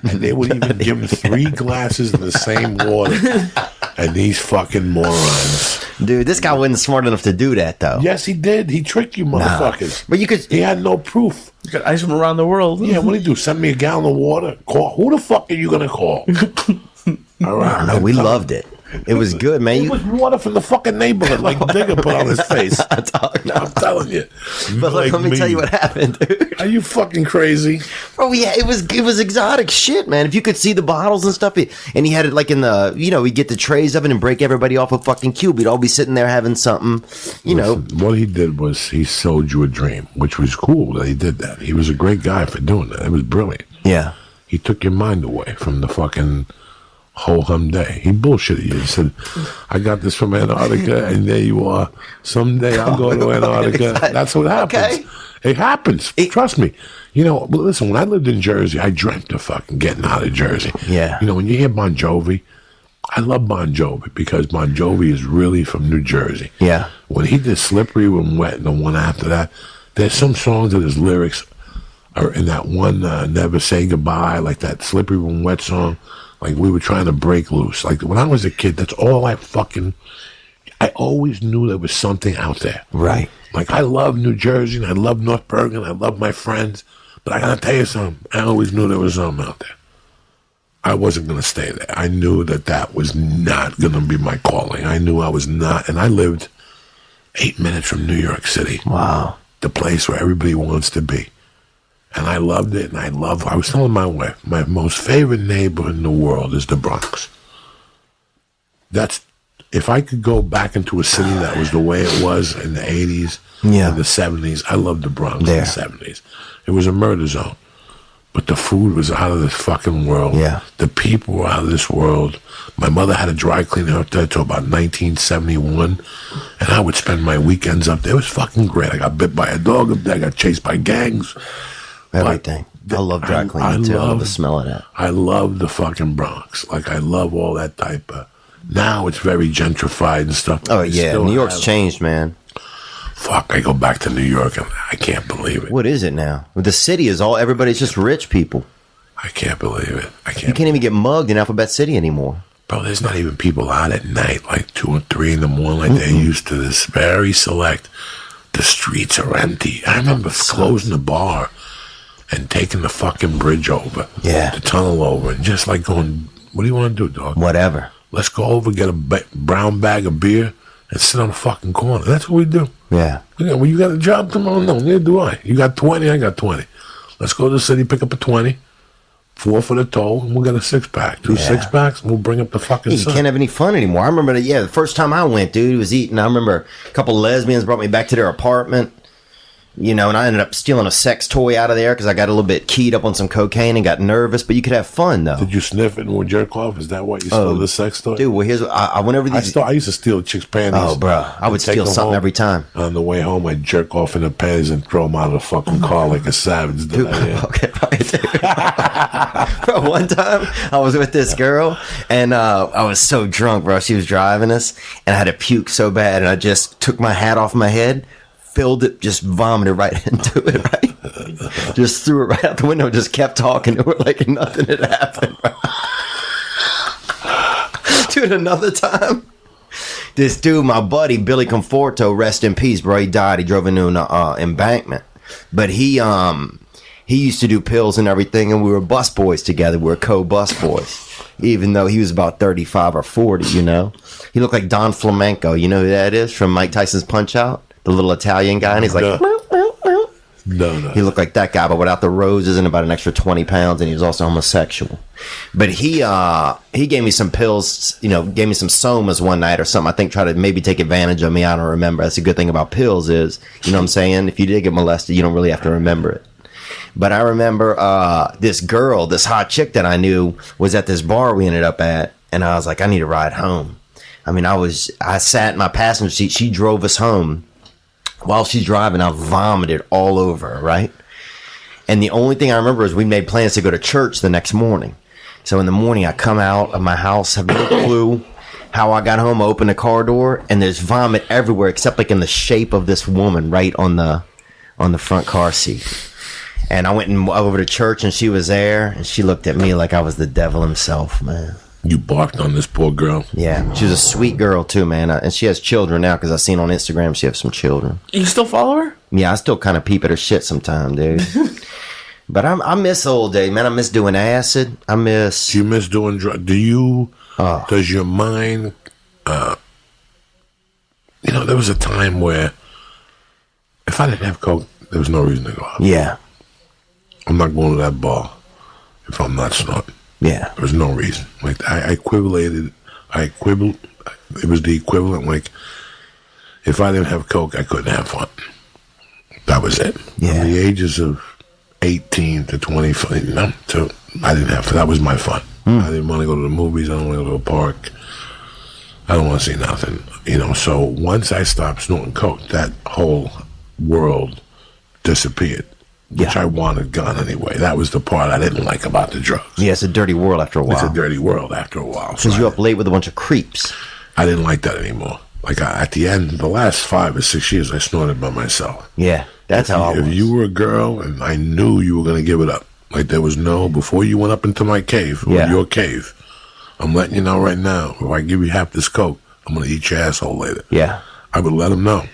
And they would even give him 3 glasses of the same water. And these fucking morons.
Dude, this guy wasn't smart enough to do that, though.
Yes, he did. He tricked you motherfuckers.
But you could...
He had no proof.
You got ice from around the world.
Yeah, what do you do? Send me a gallon of water? Call. Who the fuck are you going to call? All right.
No, we loved it. It was good, man.
It was water from the fucking neighborhood, like Digger put on his face. I'm telling you.
But
Like
let me tell you what happened, dude.
Are you fucking crazy?
Bro, yeah, it was exotic shit, man. If you could see the bottles and stuff, and he had it like in the, we'd get the trays of it and break everybody off a fucking cube. We'd all be sitting there having something,
Listen, what he did was he sold you a dream, which was cool that he did that. He was a great guy for doing that. It was brilliant.
Yeah.
He took your mind away from the fucking ho-hum day. He bullshitted you. He said, I got this from Antarctica, and there you are. Someday I'll go to Antarctica. That's what happens.
Okay.
It happens. Trust me. Listen, when I lived in Jersey, I dreamt of fucking getting out of Jersey.
Yeah.
When you hear Bon Jovi, I love Bon Jovi because Bon Jovi is really from New Jersey.
Yeah.
When he did Slippery When Wet and the one after that, there's some songs that his lyrics are in that one, Never Say Goodbye, like that Slippery When Wet song. Like, we were trying to break loose. Like, when I was a kid, that's all I always knew there was something out there.
Right.
Like, I love New Jersey, and I love North Bergen, I love my friends, but I gotta tell you something. I always knew there was something out there. I wasn't gonna stay there. I knew that was not gonna be my calling. I knew I was not, and I lived 8 minutes from New York City.
Wow.
The place where everybody wants to be. And I loved it, and I was telling my wife, my most favorite neighborhood in the world is the Bronx. If I could go back into a city that was the way it was in the 80s, and the 70s, I loved the Bronx in the 70s. It was a murder zone. But the food was out of this fucking world.
Yeah.
The people were out of this world. My mother had a dry cleaner up there until about 1971, and I would spend my weekends up there. It was fucking great. I got bit by a dog up there. I got chased by gangs.
Everything. I love dry cleaning, too. I love the smell of that.
I love the fucking Bronx. Like, I love all that type of... Now it's very gentrified and stuff.
Oh, yeah. New York's changed, man.
Fuck, I go back to New York and I can't believe it.
What is it now? The city is everybody's just rich people.
I can't believe it.
You can't even get mugged in Alphabet City anymore.
Bro, there's not even people out at night, like 2 or 3 in the morning, like they're used to. This very select. The streets are empty. I remember closing the bar and taking the fucking bridge over.
Yeah.
The tunnel over, and just like going, what do you want to do, dog?
Whatever.
Let's go over, get a brown bag of beer, and sit on the fucking corner. That's what we do.
Yeah.
Well, you got a job tomorrow? No, neither do I. You got 20, I got 20. Let's go to the city, pick up a 20, 4 for the toll, and we'll get a 6-pack. 2 6-packs, and we'll bring up the fucking
You can't have any fun anymore. I remember, the first time I went, dude, was eating. I remember a couple lesbians brought me back to their apartment. And I ended up stealing a sex toy out of there because I got a little bit keyed up on some cocaine and got nervous. But you could have fun, though.
Did you sniff it and would jerk off? Is that why you stole the sex toy?
Dude, well, here's I went over these.
I used to steal chicks' panties.
Oh, bro, I would steal something every time.
On the way home, I'd jerk off in the panties and throw them out of the fucking car like a savage.
Dude, okay, bro, one time I was with this girl and I was so drunk, bro. She was driving us and I had to puke so bad, and I just took my hat off my head, filled it, just vomited right into it, right? Just threw it right out the window, just kept talking to her like nothing had happened, bro. Dude, another time, this dude, my buddy, Billy Conforto, rest in peace, bro, he died. He drove into an embankment. But he used to do pills and everything, and we were bus boys together. We were co-bus boys, even though he was about 35 or 40, He looked like Don Flamenco. You know who that is from Mike Tyson's Punch-Out? The little Italian guy, and he's like,
no.
He looked like that guy, but without the roses and about an extra 20 pounds, and he was also homosexual. But he gave me some pills, gave me some somas one night or something. I think tried to maybe take advantage of me. I don't remember. That's a good thing about pills is, you know what I'm saying? If you did get molested, you don't really have to remember it. But I remember this girl, this hot chick that I knew was at this bar we ended up at, and I was like, I need a ride home. I mean, I sat in my passenger seat. She drove us home. While she's driving, I vomited all over her, right? And the only thing I remember is we made plans to go to church the next morning. So in the morning, I come out of my house, have no clue how I got home, open the car door, and there's vomit everywhere except like in the shape of this woman right on the front car seat. And I went over to church, and she was there, and she looked at me like I was the devil himself, man.
You barked on this poor girl.
Yeah, she was a sweet girl too, man. And she has children now because I seen on Instagram she has some children.
You still follow her?
Yeah, I still kind of peep at her shit sometime, dude. But I miss old day, man. I miss doing acid. I miss.
Do you miss doing drugs? Does your mind? There was a time where if I didn't have coke, there was no reason to go out.
Yeah.
I'm not going to that bar if I'm not snorting.
Yeah.
There was no reason. Like it was the equivalent. Like if I didn't have coke, I couldn't have fun. That was it.
Yeah.
From the ages of 18 to 25, I didn't have. That was my fun. I didn't want to go to the movies. I don't want to go to a park. I don't want to see nothing. So once I stopped snorting coke, that whole world disappeared. Which I wanted gone anyway. That was the part I didn't like about the drugs.
Yeah, it's a dirty world after a while.
It's a dirty world after a while.
Because you're up late with a bunch of creeps.
I didn't like that anymore. Like at the end, the last 5 or 6 years, I snorted by myself.
Yeah, that's how I was.
If you were a girl and I knew you were going to give it up, like there was no, before you went up into my cave, or your cave, I'm letting you know right now, if I give you half this coke, I'm going to eat your asshole later.
Yeah.
I would let them know.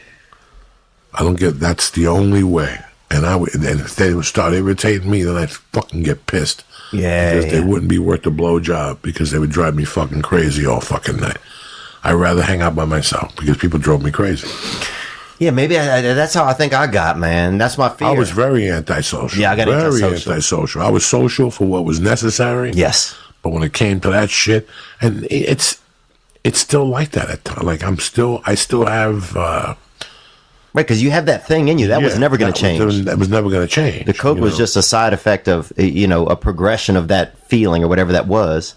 That's the only way. And if they would start irritating me, then I'd fucking get pissed.
Yeah.
Because they wouldn't be worth the blowjob because they would drive me fucking crazy all fucking night. I'd rather hang out by myself because people drove me crazy.
Yeah, maybe that's how I think I got, man. That's my fear.
I was very antisocial.
Yeah, I got
very
antisocial.
I was social for what was necessary.
Yes.
But when it came to that shit, and it's still like that at times. Like I still have...
Right, because you have that thing in you. That was never going to change.
That was never going to change.
The coke was just a side effect of, a progression of that feeling or whatever that was.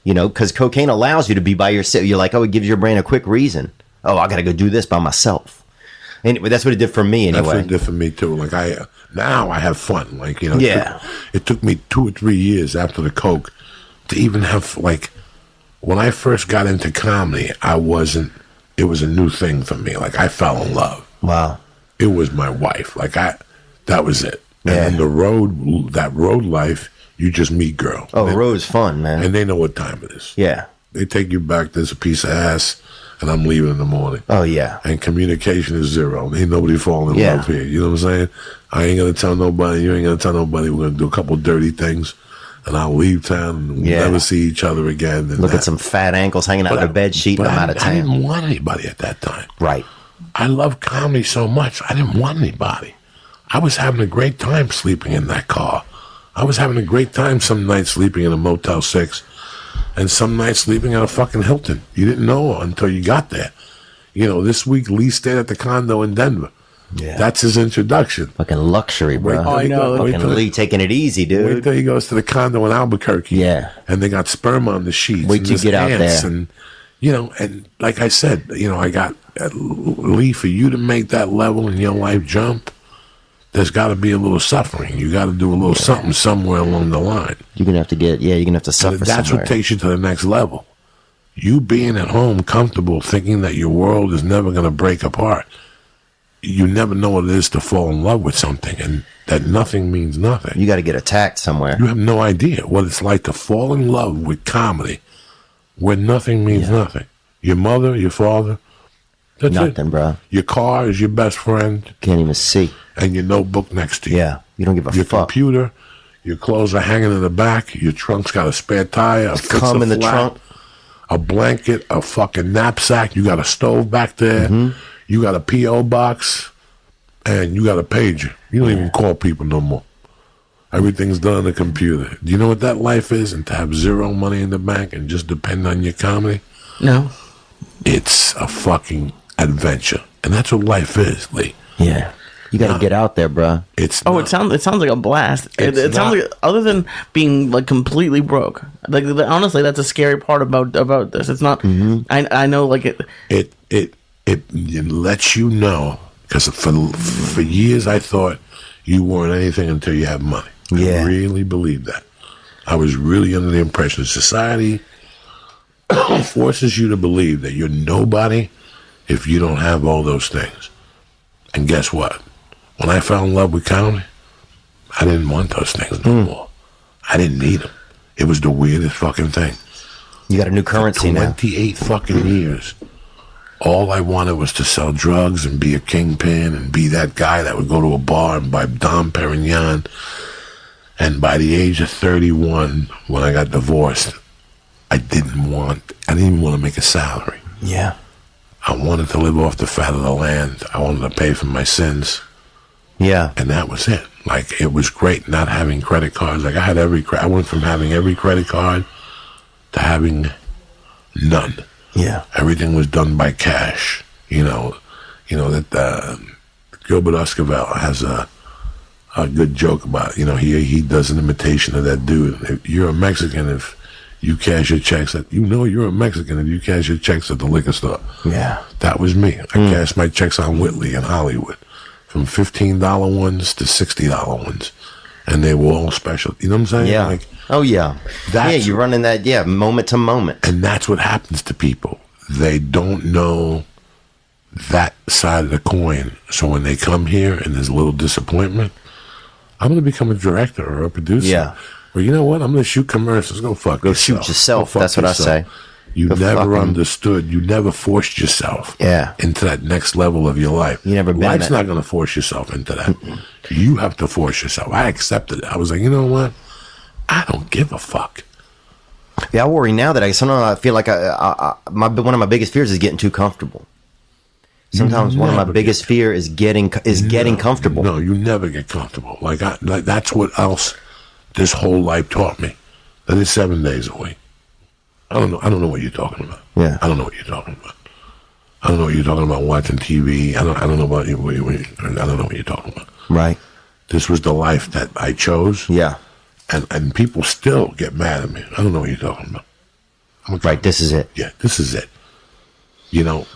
Because cocaine allows you to be by yourself. You're like, it gives your brain a quick reason. Oh, I got to go do this by myself. Anyway, that's what it did for me anyway.
That's what it did for me too. Like now I have fun. Like,
Yeah.
It took me 2 or 3 years after the coke to even have, like, when I first got into comedy, it was a new thing for me. Like I fell in love.
Wow.
It was my wife. Like that was it.
Yeah.
And that road life, you just meet girl.
Oh, road's fun, man.
And they know what time it is.
Yeah.
They take you back, there's a piece of ass, and I'm leaving in the morning.
Oh, yeah.
And communication is zero. Ain't nobody falling in love here. You know what I'm saying? I ain't going to tell nobody. You ain't going to tell nobody. We're going to do a couple dirty things, and I'll leave town, and we'll never see each other again.
Look at some fat ankles hanging out of the bed sheet, and I'm out of town.
I didn't want anybody at that time.
Right.
I love comedy so much. I didn't want anybody. I was having a great time sleeping in that car. I was having a great time some nights sleeping in a Motel 6 and some nights sleeping at a fucking Hilton. You didn't know until you got there. This week Lee stayed at the condo in Denver. Yeah. That's his introduction.
Fucking luxury, bro.
I know.
Fucking Lee taking it easy, dude.
Wait till he goes to the condo in Albuquerque.
Yeah.
And they got sperm on the sheets.
Wait till you get out there.
And, and like I said, I got Lee, for you to make that level in your life jump, there's got to be a little suffering. You got to do a little something somewhere along the line.
You're gonna have to suffer.
And that's
somewhere.
what takes you to the next level. You being at home, comfortable, thinking that your world is never going to break apart. You never know what it is to fall in love with something, and that nothing means nothing.
You got to get attacked somewhere.
You have no idea what it's like to fall in love with comedy, where nothing means nothing. Your mother, your father. That's
nothing,
it.
bro.
Your car is your best friend.
Can't even see.
And your notebook next to you.
Yeah, you don't give a
your
fuck.
Your computer, your clothes are hanging in the back. Your trunk's got a spare tire.
Cum in the trunk.
A blanket, a fucking knapsack. You got a stove back there. Mm-hmm. You got a P.O. box. And you got a pager. You don't even call people no more. Everything's done on the computer. Do you know what that life is? And to have zero money in the bank and just depend on your comedy?
No.
It's a fucking adventure. And that's what life is, Lee.
Yeah. You got to get out there, bro.
It sounds like a blast. It sounds like, other than being like completely broke. Like honestly, that's a scary part about this. It's not. Mm-hmm. I know, like
it lets you know, because for years I thought you weren't anything until you have money. I really believed that. I was really under the impression society forces you to believe that you're nobody if you don't have all those things. And guess what? When I fell in love with comedy, I didn't want those things no more. I didn't need them. It was the weirdest fucking thing.
You got a new currency now.
28 fucking years. All I wanted was to sell drugs and be a kingpin and be that guy that would go to a bar and buy Dom Perignon. And by the age of 31, when I got divorced, I didn't even want to make a salary.
Yeah.
I wanted to live off the fat of the land. I wanted to pay for my sins.
Yeah.
And that was it. Like, it was great not having credit cards. Like, I went from having every credit card to having none.
Yeah.
Everything was done by cash. You know that Gilbert Esquivel has a good joke about, he does an imitation of that dude. If you're a Mexican if you cash your checks you're a Mexican if you cash your checks at the liquor store.
Yeah.
That was me. I cashed my checks on Whitley in Hollywood, from $15 ones to $60 ones, and they were all special. You know what I'm saying?
Yeah.
Like,
oh yeah. You're running that. Yeah, moment to moment.
and that's what happens to people. They don't know that side of the coin. So when they come here and there's a little disappointment, I'm going to become a director or a producer.
Yeah.
Well, you know what? I'm going to shoot commercials. Go fuck yourself.
Shoot yourself.
Go fuck
That's what
yourself.
I say.
You
Go
never
fucking-
understood. You never forced yourself
Yeah.
into that next level of your life.
You never been
Life's
that.
not going to force yourself into that. You have to force yourself. I accepted it. I was like, you know what? I don't give a fuck.
Yeah, I worry now that sometimes I feel like one of my biggest fears is getting too comfortable. Sometimes one of my biggest fear is getting comfortable.
No, you never get comfortable. Like that's what else this whole life taught me. That it's 7 days a week. I don't know what you're talking about.
Yeah.
I don't know what you're talking about. I don't know what you're talking about watching TV. I don't know about you. I don't know what you're talking about.
Right.
This was the life that I chose.
Yeah.
And people still get mad at me. I don't know what you're talking about.
Right. This is it.
Yeah, this is it.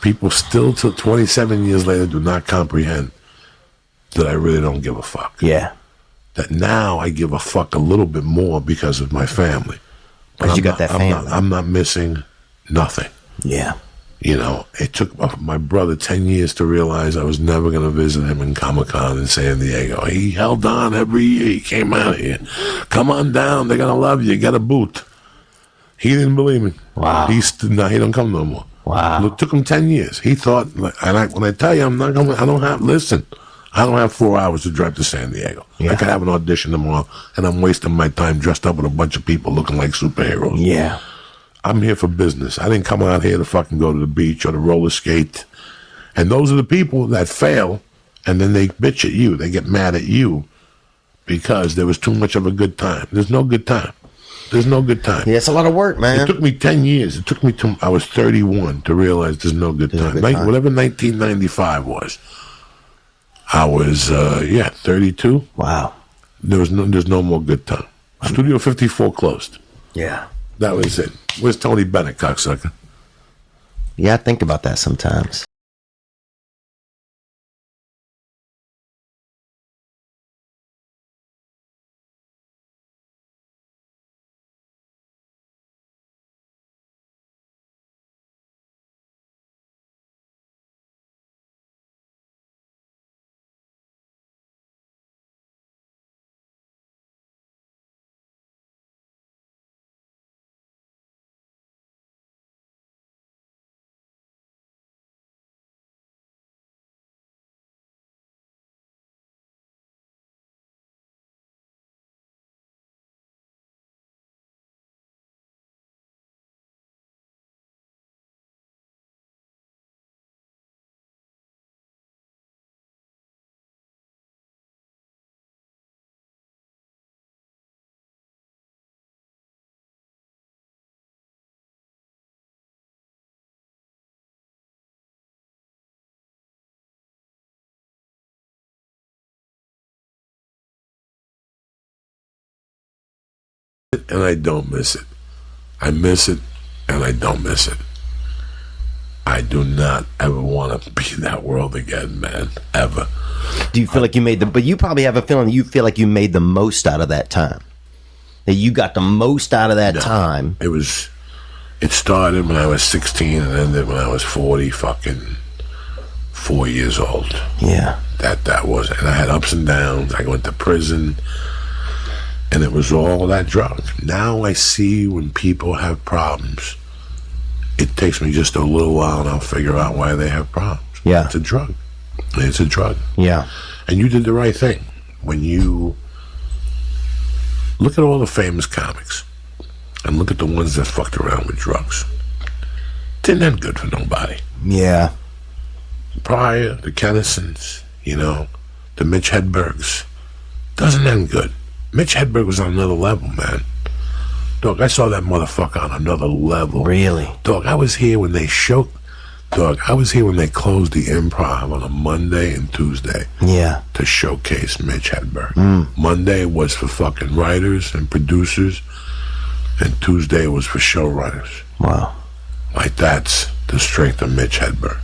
People still till 27 years later do not comprehend that I really don't give a fuck.
Yeah.
That now I give a fuck a little bit more because of my family.
Because you got that family.
I'm not missing nothing.
Yeah.
It took my brother 10 years to realize I was never going to visit him in Comic-Con in San Diego. He held on every year. He came out here. Come on down. They're going to love you. Get a boot. He didn't believe me.
Wow.
He don't come no more.
Wow.
It took him 10 years. He thought, when I tell you I'm not going, I don't have 4 hours to drive to San Diego.
Yeah.
I could have an audition tomorrow, and I'm wasting my time dressed up with a bunch of people looking like superheroes.
Yeah.
I'm here for business. I didn't come out here to fucking go to the beach or to roller skate. And those are the people that fail, and then they bitch at you. They get mad at you because there was too much of a good time. There's no good time. There's no good time.
Yeah, it's a lot of work, man.
It took me 10 years. It took me till I was 31 to realize there's no good time. Whatever 1995 was. I was 32.
Wow.
There's no more good time. Studio 54 closed.
Yeah.
That was it. Where's Tony Bennett, cocksucker?
Yeah, I think about that sometimes.
And I don't miss it. I miss it, and I don't miss it. I do not ever want to be in that world again, man. Ever.
Do you feel like you made but you probably have a feeling that you feel like you made the most out of that time? That you got the most out of that time?
It started when I was 16 and ended when I was 4 years old.
Yeah.
That was, and I had ups and downs. I went to prison. And it was all that drug. Now I see when people have problems, it takes me just a little while and I'll figure out why they have problems.
Yeah.
It's a drug. It's a drug.
Yeah.
And you did the right thing. When you look at all the famous comics and look at the ones that fucked around with drugs, didn't end good for nobody.
Yeah.
Pryor, the Kennisons, the Mitch Hedbergs, doesn't end good. Mitch Hedberg was on another level, man. Dog, I saw that motherfucker on another level.
Really?
Dog, I was here when they closed the Improv on a Monday and Tuesday.
Yeah.
To showcase Mitch Hedberg. Monday was for fucking writers and producers, and Tuesday was for showrunners.
Wow.
Like, that's the strength of Mitch Hedberg.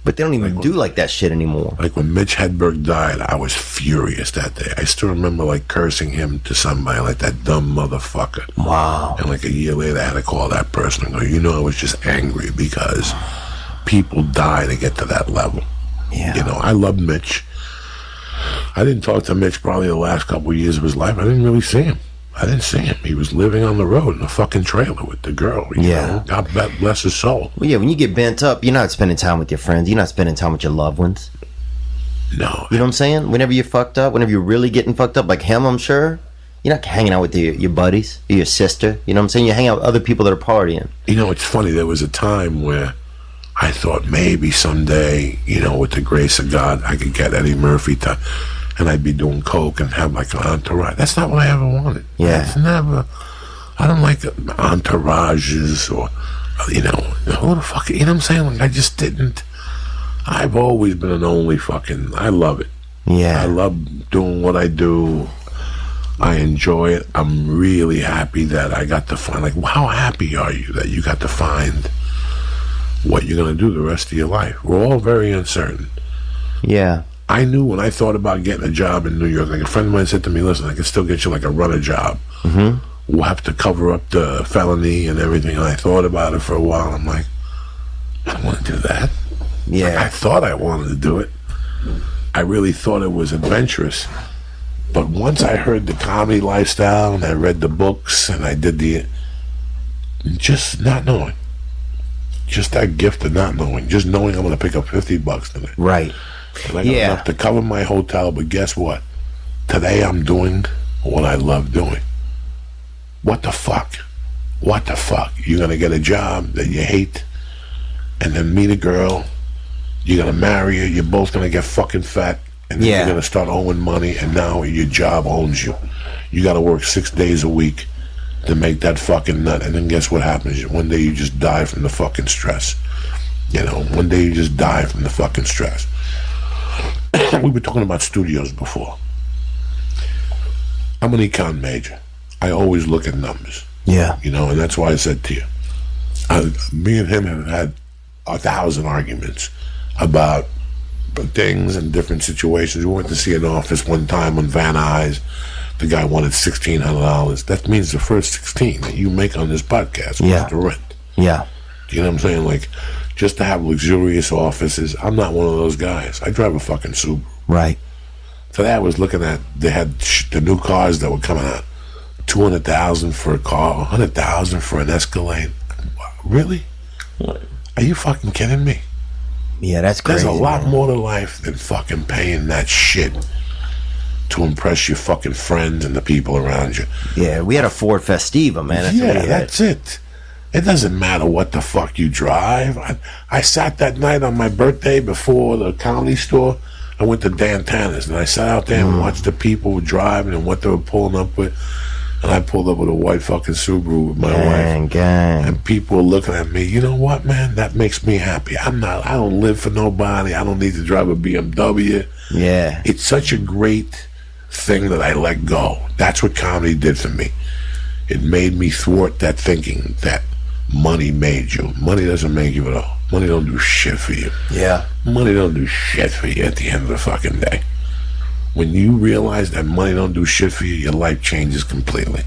But they don't even do like that shit anymore.
Like, when Mitch Hedberg died, I was furious that day. I still remember, like, cursing him to somebody, like, that dumb motherfucker.
Wow.
And, like, a year later, I had to call that person and go, I was just angry because people die to get to that level.
Yeah.
I loved Mitch. I didn't talk to Mitch probably the last couple of years of his life. I didn't really see him. He was living on the road in a fucking trailer with the girl. You know? God bless his soul.
Well, yeah, when you get bent up, you're not spending time with your friends. You're not spending time with your loved ones.
No.
You know what I'm saying? Whenever you're fucked up, whenever you're really getting fucked up, like him, I'm sure, you're not hanging out with your buddies, or your sister. You know what I'm saying? You hang out with other people that are partying.
It's funny. There was a time where I thought maybe someday, with the grace of God, I could get Eddie Murphy to... and I'd be doing coke and have like an entourage. That's not what I ever wanted.
Yeah.
It's never. I don't like entourages or, who the fuck. You know what I'm saying? Like, I just didn't. I've always been an only fucking. I love it.
Yeah.
I love doing what I do. I enjoy it. I'm really happy that I got to find. Like, how happy are you that you got to find what you're gonna do the rest of your life? We're all very uncertain.
Yeah.
I knew when I thought about getting a job in New York, like a friend of mine said to me, listen, I can still get you like a runner job. Mm-hmm. We'll have to cover up the felony and everything. And I thought about it for a while. I'm like, I don't want to do that.
Yeah.
Like, I thought I wanted to do it. I really thought it was adventurous. But once I heard the comedy lifestyle and I read the books and I did just not knowing. Just that gift of not knowing. Just knowing I'm going to pick up $50 today.
Right.
And I got enough to cover my hotel, but guess what? Today I'm doing what I love doing. What the fuck? What the fuck? You're gonna get a job that you hate, and then meet a girl. You're gonna marry her. You're both gonna get fucking fat, and then you're gonna start owing money, and now your job owns you. You gotta work 6 days a week to make that fucking nut, and then guess what happens? One day you just die from the fucking stress. One day you just die from the fucking stress. We were talking about studios before. I'm an econ major. I always look at numbers.
Yeah.
And that's why I said to you, me and him have had 1,000 arguments about things and different situations. We went to see an office one time on Van Nuys. The guy wanted $1,600. That means the first 16 that you make on this podcast was the rent.
Yeah.
Do you know what I'm saying? Like, just to have luxurious offices. I'm not one of those guys. I drive a fucking Subaru.
Right.
Today I was looking at, they had the new cars that were coming out. $200,000 for a car, $100,000 for an Escalade. Really?
What?
Are you fucking kidding me?
Yeah, that's crazy.
There's a lot more to life than fucking paying that shit to impress your fucking friends and the people around you.
Yeah, we had a Ford Festiva, man.
That's it. It doesn't matter what the fuck you drive. I sat that night on my birthday before the Comedy Store. I went to Dan Tanner's, and I sat out there and watched the people driving and what they were pulling up with. And I pulled up with a white fucking Subaru with my wife. And people were looking at me. You know what, man? That makes me happy. I don't live for nobody. I don't need to drive a BMW.
Yeah.
It's such a great thing that I let go. That's what comedy did for me. It made me thwart that thinking that money made you. Money doesn't make you at all. Money don't do shit for you.
Yeah.
Money don't do shit for you at the end of the fucking day. When you realize that money don't do shit for you, your life changes completely.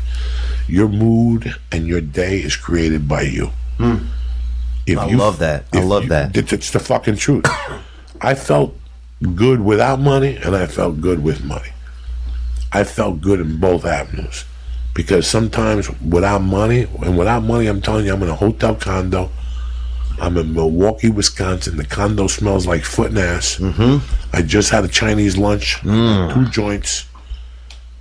Your mood and your day is created by you.
I love that.
It's the fucking truth. I felt good without money, and I felt good with money. I felt good in both avenues. Because sometimes without money, I'm telling you, I'm in a hotel condo. I'm in Milwaukee, Wisconsin. The condo smells like foot and ass. I just had a Chinese lunch, 2 joints,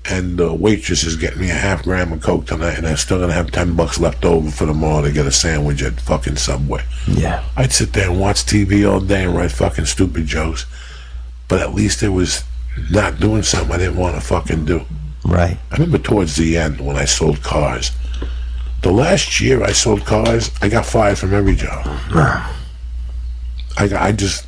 and the waitress is getting me a half gram of Coke tonight, and I'm still going to have $10 left over for tomorrow to get a sandwich at fucking Subway.
Yeah.
I'd sit there and watch TV all day and write fucking stupid jokes, but at least it was not doing something I didn't want to fucking do.
Right.
I remember towards the end when I sold cars. The last year I sold cars, I got fired from every job. I just...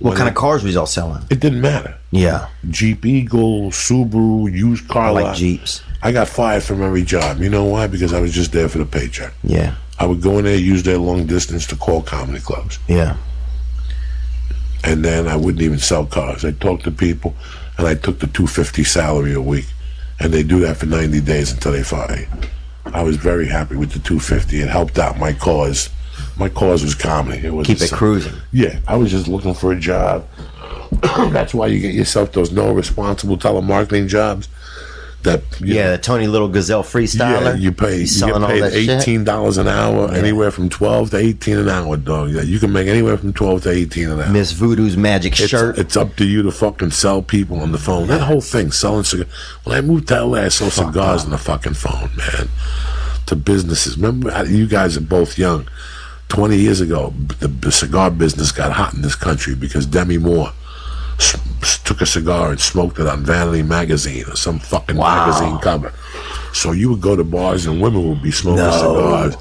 What kind of cars was y'all selling?
It didn't matter.
Yeah.
Jeep Eagle, Subaru, used car
I
lot.
like Jeeps.
I got fired from every job. You know why? Because I was just there for the paycheck.
Yeah.
I would go in there, use their long distance to call comedy clubs.
Yeah.
And then I wouldn't even sell cars. I'd talk to people, and I took the $250 salary a week. And they do that for 90 days until they fire you. I was very happy with the $250. It helped out my cause. My cause was comedy. It was
Keep it cruising.
Yeah, I was just looking for a job. That's why you get yourself those no responsible telemarketing jobs. That
the Tony Little Gazelle freestyler.
Yeah, you get paid $18 an hour, anywhere from 12 to 18 an hour, dog. Yeah, you can make anywhere from 12 to 18 an hour.
Miss Voodoo's magic shirt.
It's up to you to fucking sell people on the phone. That whole thing, selling cigars. When I moved to LA, I sold cigars on the fucking phone, man. To businesses. Remember, you guys are both young. 20 years ago, the cigar business got hot in this country because Demi Moore took a cigar and smoked it on Vanity magazine or some fucking magazine cover. So you would go to bars and women would be smoking cigars.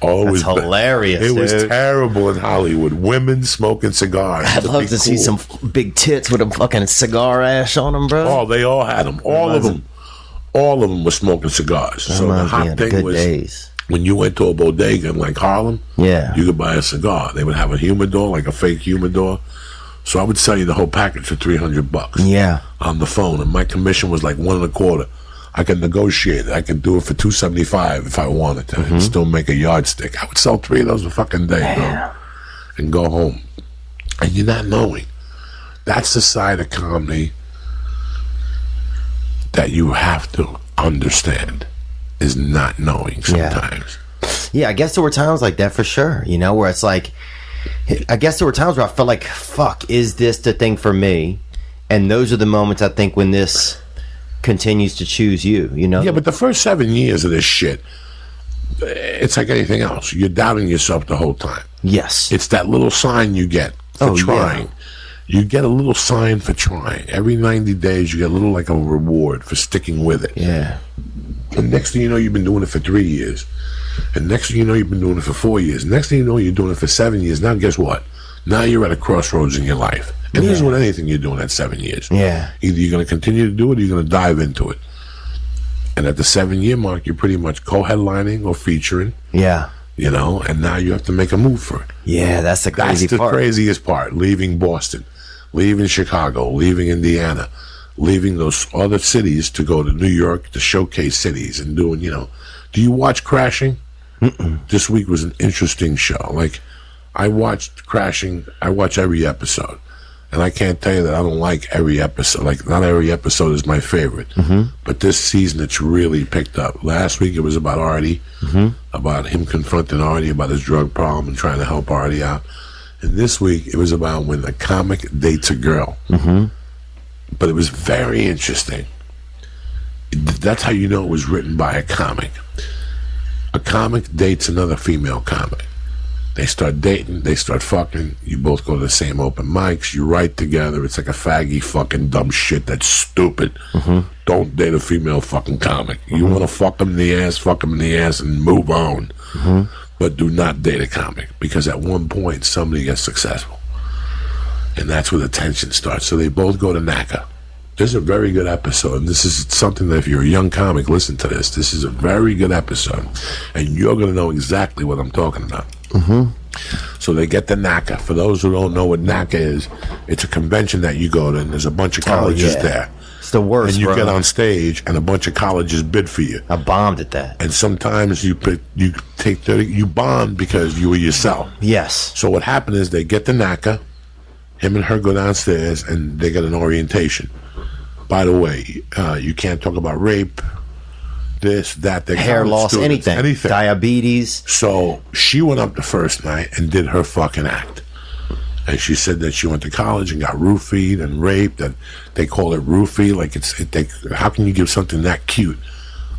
Oh,
That's hilarious.
It was terrible in Hollywood. Women smoking cigars.
I'd love to see some big tits with a fucking cigar ash on them, bro.
Oh, they all had them. All of them were smoking cigars. So the hot thing was when you went to a bodega in like Harlem, you could buy a cigar. They would have a humidor, like a fake humidor. So I would sell you the whole package for $300.
Yeah.
On the phone, and my commission was like 1.25. I could negotiate it. I could do it for $275 if I wanted to, and still make a yardstick. I would sell 3 of those a fucking day, bro, and go home. And you're not knowing. That's the side of comedy that you have to understand, is not knowing sometimes.
Yeah, I guess there were times like that for sure, you know, where it's like, I guess there were times where I felt like, fuck, is this the thing for me? And those are the moments, I think, when this continues to choose you, you know?
Yeah, but the first 7 years of this shit, it's like anything else. You're doubting yourself the whole time.
Yes.
It's that little sign you get for trying. You get a little sign for trying. Every 90 days, you get a little like a reward for sticking with it.
Yeah.
And next thing you know, you've been doing it for 3 years. And next thing you know, you've been doing it for 4 years. Next thing you know, you're doing it for 7 years. Now, guess what? Now you're at a crossroads in your life. And this is with anything you're doing at 7 years.
Yeah.
Either you're going to continue to do it or you're going to dive into it. And at the 7-year mark, you're pretty much co-headlining or featuring.
Yeah.
You know, and now you have to make a move for it.
Yeah, that's the crazy part.
That's the craziest part. Leaving Boston, leaving Chicago, leaving Indiana, leaving those other cities to go to New York, to showcase cities and doing, you know. Do you watch Crashing? This week was an interesting show. Like, I watched Crashing. I watch every episode. And I can't tell you that I don't like every episode. Like, not every episode is my favorite. But this season, it's really picked up. Last week, it was about Artie, about him confronting Artie about his drug problem and trying to help Artie out. And this week, it was about when a comic dates a girl. But it was very interesting. That's how you know it was written by a comic. A comic dates another female comic. They start dating, they start fucking, you both go to the same open mics, you write together, it's like a faggy fucking dumb shit that's stupid. Don't date a female fucking comic. You want to fuck them in the ass and move on. But do not date a comic, because at one point somebody gets successful. And that's where the tension starts. So they both go to NACA. This is a very good episode. And this is something that if you're a young comic, listen to this. This is a very good episode. And you're going to know exactly what I'm talking about. So they get to NACA. For those who don't know what NACA is, it's a convention that you go to, and there's a bunch of colleges there.
It's the worst,
and you get on stage, and a bunch of colleges bid for you.
I bombed at that.
And sometimes you take 30. You bombed because you were yourself.
Yes.
So what happened is they get to NACA. Him and her go downstairs, and they get an orientation. by the way, you can't talk about rape, this, that,
hair loss, anything. Diabetes.
So she went up the first night and did her fucking act. And she said that she went to college and got roofied and raped, and they call it roofie. Like how can you give something that cute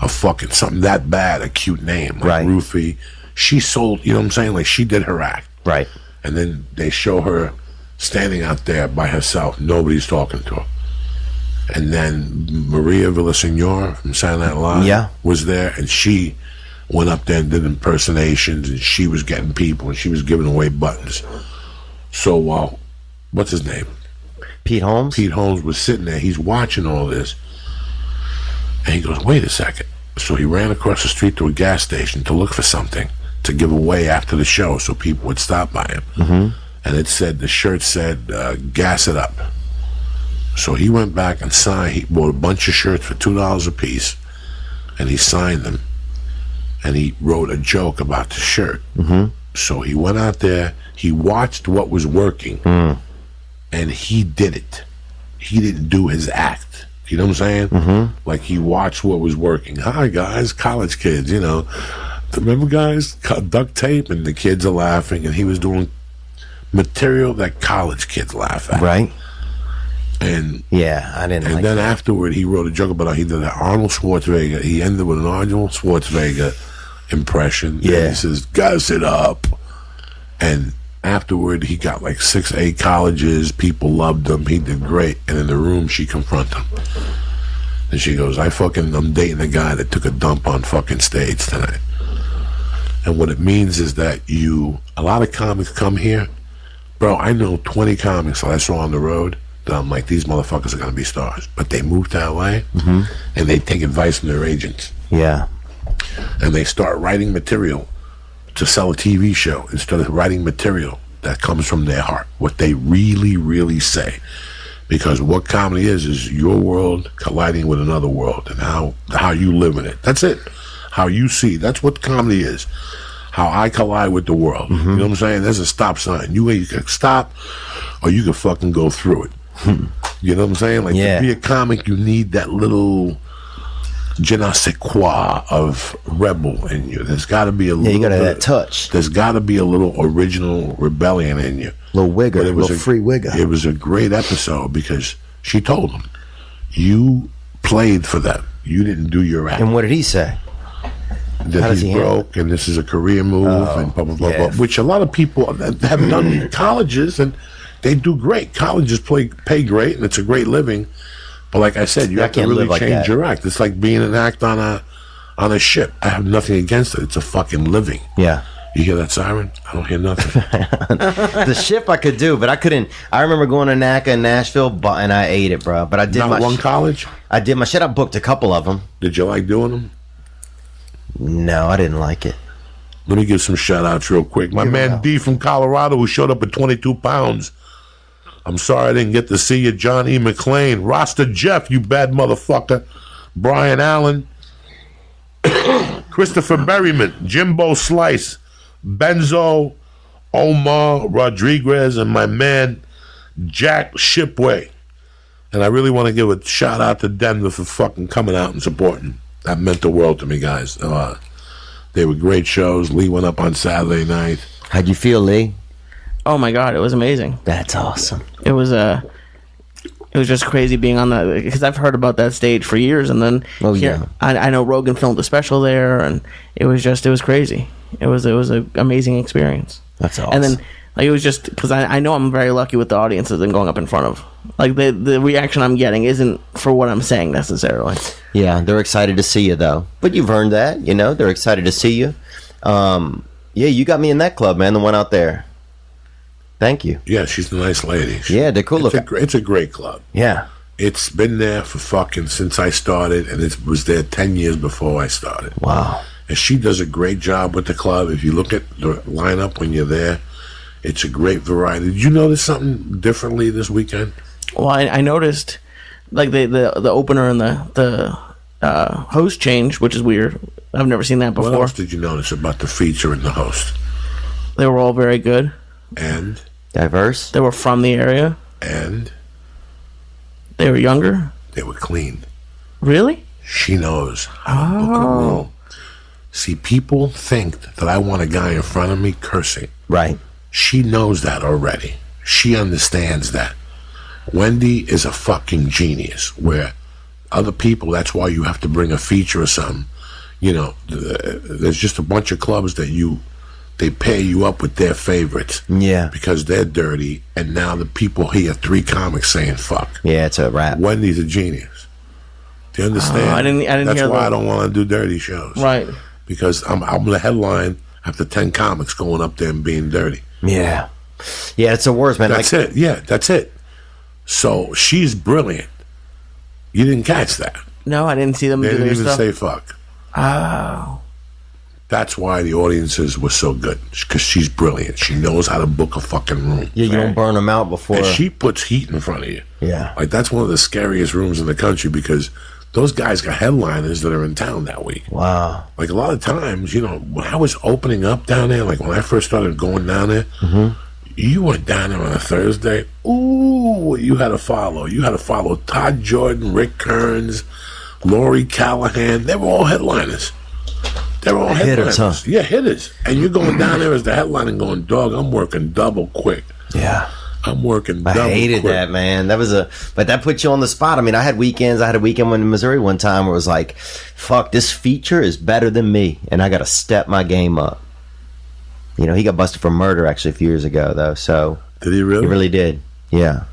something that bad a cute name? Like
right.
Roofie. She sold, you know what I'm saying? Like she did her act.
Right.
And then they show her standing out there by herself. Nobody's talking to her. And then Maria Villasenor from Saturday Night Live was there, and she went up there and did impersonations, and she was getting people, and she was giving away buttons. So, what's his name?
Pete Holmes?
Pete Holmes was sitting there. He's watching all this. And he goes, wait a second. So he ran across the street to a gas station to look for something to give away after the show so people would stop by him. Mm-hmm. And the shirt said, gas it up. So he went back and signed. He bought a bunch of shirts for $2 a piece. And he signed them. And he wrote a joke about the shirt. Mm-hmm. So he went out there. He watched what was working. And he did it. He didn't do his act. You know what I'm saying? Mm-hmm. Like he watched what was working. Hi guys, college kids, you know. Remember guys, duct tape, and the kids are laughing, and he was doing material that college kids laugh at.
Right.
And
yeah, I didn't.
And then afterward, he wrote a joke about how he did an Arnold Schwarzenegger. He ended with an Arnold Schwarzenegger impression. Yeah. And he says, "Gas it up," and afterward, he got like 6, 8 colleges. People loved him. He did great. And in the room, she confronted him. And she goes, I'm dating a guy that took a dump on fucking stage tonight. And what it means is that a lot of comics come here. Bro, I know 20 comics that I saw on the road that I'm like, these motherfuckers are going to be stars. But they move to LA and they take advice from their agents.
Yeah.
And they start writing material to sell a TV show instead of writing material that comes from their heart, what they really, really say. Because what comedy is your world colliding with another world, and how you live in it. That's it. How you see. That's what comedy is. How I collide with the world. You know what I'm saying? There's a stop sign. You can stop, or you can fucking go through it. You know what I'm saying? Like to be a comic, you need that little je ne sais quoi of rebel in you. There's got to be a little.
You got to have that touch.
There's got to be a little original rebellion in you.
Little wigger, a little free wigger.
It was a great episode because she told him, "You played for them. You didn't do your act."
And what did he say?
That he's broke and this is a career move and blah blah blah, blah, which a lot of people have done colleges and they do great. Colleges pay great and it's a great living. But like I said, you have to really change your act. It's like being an act on a ship. I have nothing against it. It's a fucking living.
Yeah.
You hear that siren? I don't hear nothing.
The ship I could do, but I couldn't. I remember going to NACA in Nashville, and I ate it, bro. But I did
Not one college?
I did my shit. I booked a couple of them.
Did you like doing them?
No, I didn't like it.
Let me give some shout outs real quick. My man D from Colorado, who showed up at 22 pounds. I'm sorry I didn't get to see you. John E. McClain. Rasta Jeff, you bad motherfucker. Brian Allen. Christopher Berryman. Jimbo Slice. Benzo. Omar Rodriguez. And my man, Jack Shipway. And I really want to give a shout out to Denver for fucking coming out and supporting. That meant the world to me, guys. They were great shows. Lee went up on Saturday night.
How'd you feel, Lee?
Oh my God, it was amazing.
That's awesome.
It was just crazy being on that, because I've heard about that stage for years, and then I know Rogan filmed a special there, and it was crazy. It was an amazing experience.
That's awesome.
And then it was just because I know I'm very lucky with the audiences and going up in front of. Like the reaction I'm getting isn't for what I'm saying necessarily.
Yeah, they're excited to see you though. But you've earned that, you know. They're excited to see you. Yeah, you got me in that club, man. The one out there. Thank you.
Yeah, she's a nice lady.
Yeah, they're cool looking.
It's a great club.
Yeah.
It's been there for fucking since I started, and it was there 10 years before I started.
Wow.
And she does a great job with the club. If you look at the lineup when you're there, it's a great variety. Did you notice something differently this weekend?
Well, I noticed like the opener and the host change, which is weird. I've never seen that before.
What else did you notice about the feature and the host?
They were all very good.
And?
Diverse.
They were from the area.
And?
They were younger.
they were clean.
Really?
She knows how to book a room. See, people think that I want a guy in front of me cursing.
Right.
She knows that already. She understands that. Wendy is a fucking genius, where other people, that's why you have to bring a feature or something. You know, there's just a bunch of clubs that they pair you up with their favorites.
Yeah.
Because they're dirty, and now the people hear 3 comics saying fuck.
Yeah, it's a wrap.
Wendy's a genius. Do you understand?
I didn't
That's
hear
why
that.
I don't want to do dirty shows.
Right.
Because I'm the headline after 10 comics going up there and being dirty.
Yeah. Yeah, it's the worst, man.
That's it. Yeah, that's it. So she's brilliant. You didn't catch that.
No, I didn't see them
They
do
didn't
their
even
stuff.
say fuck.
Oh.
That's why the audiences were so good. Because she's brilliant. She knows how to book a fucking room.
Yeah, you don't burn them out before.
And she puts heat in front of you.
Yeah.
Like, that's one of the scariest rooms in the country, because those guys got headliners that are in town that week.
Wow.
Like, a lot of times, you know, when I was opening up down there, like when I first started going down there, you went down there on a Thursday. Ooh, you had to follow. You had to follow Todd Jordan, Rick Kearns, Laurie Callahan. They were all headliners. They were all
Hitters,
headliners.
huh?
Yeah, hitters. And you're going down there as the headliner and going, dog, I'm working double quick.
Yeah.
I'm working double
I hated
quick.
that, man. But that puts you on the spot. I mean, I had weekends. I had a weekend in Missouri one time where it was like, fuck, this feature is better than me, and I got to step my game up. You know, he got busted for murder actually a few years ago, though. So
Did he really?
he really did. Yeah.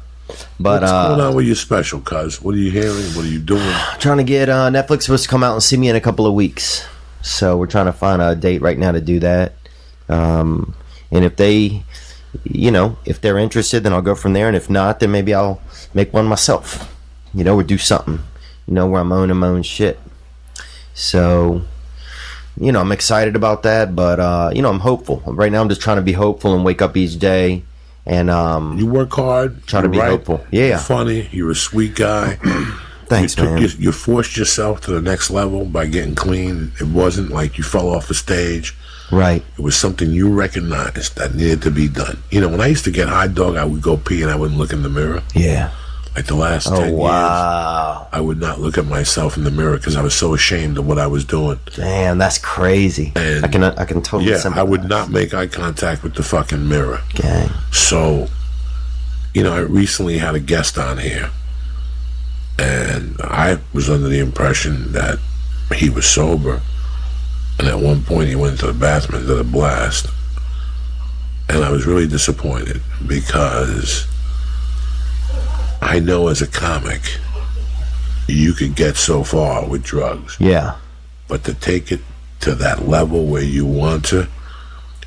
But
What's going on with your special, cuz? What are you hearing? What are you doing?
trying to get Netflix supposed to come out and see me in a couple of weeks. So we're trying to find a date right now to do that. And if they, you know, if they're interested, then I'll go from there. And if not, then maybe I'll make one myself. You know, or do something. You know, where I'm owning my own shit. So, you know, I'm excited about that. But, you know, I'm hopeful. Right now I'm just trying to be hopeful and wake up each day. And
You work hard.
try to be hopeful. Yeah.
You're funny. You're a sweet guy.
Thanks, man.
You forced yourself to the next level by getting clean. It wasn't like you fell off a stage.
Right.
It was something you recognized that needed to be done. You know, when I used to get high, dog, I would go pee and I wouldn't look in the mirror.
Yeah.
Like the last 10 years, I would not look at myself in the mirror because I was so ashamed of what I was doing.
Damn, that's crazy.
And
I can totally
Yeah,
sympathize.
I would not make eye contact with the fucking mirror.
Gang.
So, you know, I recently had a guest on here, and I was under the impression that he was sober, and at one point he went to the bathroom and did a blast, and I was really disappointed because I know as a comic you could get so far with drugs,
Yeah.
but to take it to that level where you want to,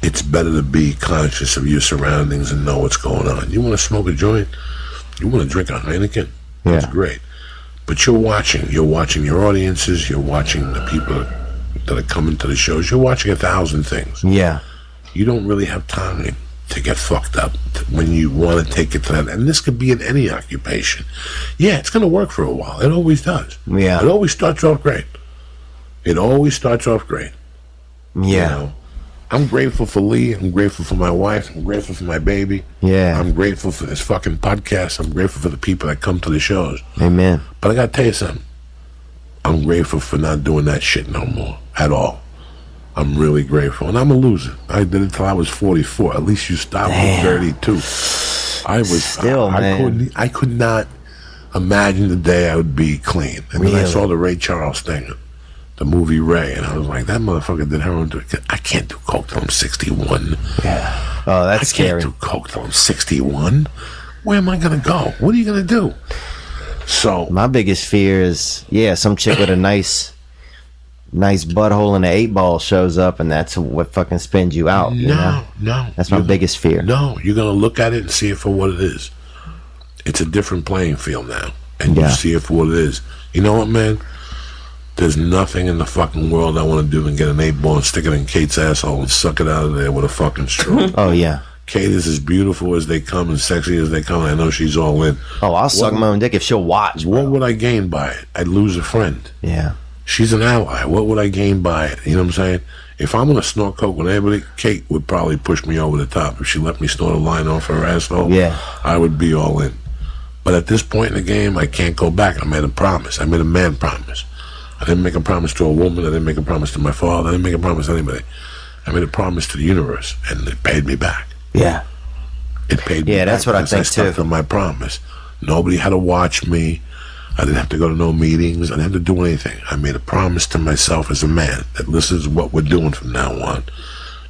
it's better to be conscious of your surroundings and know what's going on. You want to smoke a joint? You want to drink a Heineken? That's
Yeah.
great. But you're watching your audiences, you're watching the people that are coming to the shows, you're watching 1,000 things.
Yeah.
You don't really have time to get fucked up when you want to take it to that. And this could be in any occupation. Yeah, it's going to work for a while. It always does.
Yeah.
It always starts off great. It always starts off great.
Yeah.
You know? I'm grateful for Lee. I'm grateful for my wife. I'm grateful for my baby.
Yeah.
I'm grateful for this fucking podcast. I'm grateful for the people that come to the shows.
Amen.
But I got to tell you something. I'm grateful for not doing that shit no more at all. I'm really grateful. And I'm a loser. I did it till I was 44. At least you stopped at 32. I was
Still, man.
I could not imagine the day I would be clean. And then I
Really?
saw the Ray Charles thing, the movie Ray, and I was like, that motherfucker did heroin. I can't do coke till I'm 61.
Yeah. Oh, that's
I
scary.
can't do coke till I'm 61. Where am I going to go? What are you going to do? So,
My biggest fear is, some chick with a nice butthole and an 8-ball shows up, and that's what fucking spins you out. You know?
no.
That's my biggest fear.
No, you're going to look at it and see it for what it is. It's a different playing field now. And you
Yeah.
see it for what it is. You know what, man? There's nothing in the fucking world I want to do than get an 8-ball and stick it in Kate's asshole and suck it out of there with a fucking straw.
Oh, yeah.
Kate is as beautiful as they come and sexy as they come. I know she's all in.
Oh, I'll suck my own dick if she'll watch, bro.
What would I gain by it? I'd lose a friend.
Yeah.
She's an ally. What would I gain by it? You know what I'm saying? If I'm going to snort coke with anybody, Kate would probably push me over the top. If she let me snort a line off her asshole,
Yeah.
I would be all in. But at this point in the game, I can't go back. I made a promise. I made a man promise. I didn't make a promise to a woman. I didn't make a promise to my father. I didn't make a promise to anybody. I made a promise to the universe, and it paid me back.
Yeah.
It paid me back.
Yeah, that's what I think, too.
I stuck to my promise. Nobody had to watch me. I didn't have to go to no meetings. I didn't have to do anything. I made a promise to myself as a man that this is what we're doing from now on.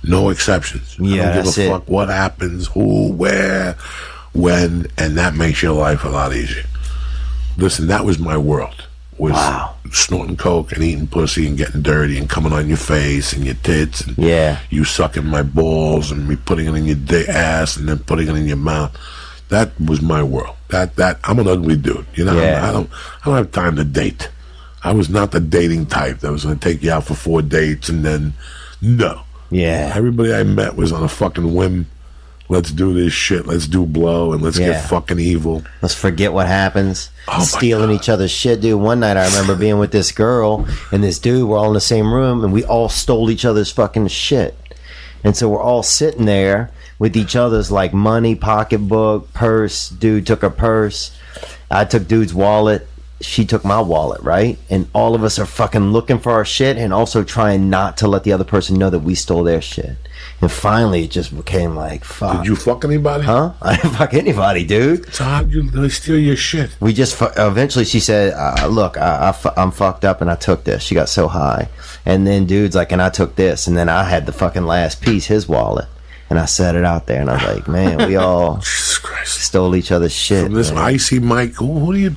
No exceptions.
Yeah,
I don't give a fuck what happens, who, where, when, and that makes your life a lot easier. Listen, that was my world. Was snorting coke and eating pussy and getting dirty and coming on your face and your tits and you sucking my balls and me putting it in your ass and then putting it in your mouth. That was my world. That I'm an ugly dude. You know, I don't have time to date. I was not the dating type that was going to take you out for 4 dates and then no.
Yeah.
Everybody I met was on a fucking whim. Let's do this shit. Let's do blow and let's get fucking evil.
Let's forget what happens.
Oh,
stealing each other's shit, dude. One night I remember being with this girl and this dude. We're all in the same room and we all stole each other's fucking shit. And so we're all sitting there with each other's like money, pocketbook, purse. Dude took her purse. I took dude's wallet. She took my wallet, right? And all of us are fucking looking for our shit and also trying not to let the other person know that we stole their shit. And finally, it just became like, fuck.
Did you fuck anybody?
Huh? I didn't fuck anybody, dude.
So how'd you steal your shit?
We just, eventually she said, look, I'm fucked up and I took this. She got so high. And then dude's like, and I took this. And then I had the fucking last piece, his wallet. And I set it out there and I was like, man, we all
Jesus Christ.
stole each other's shit.
From this Icy Mike, who do you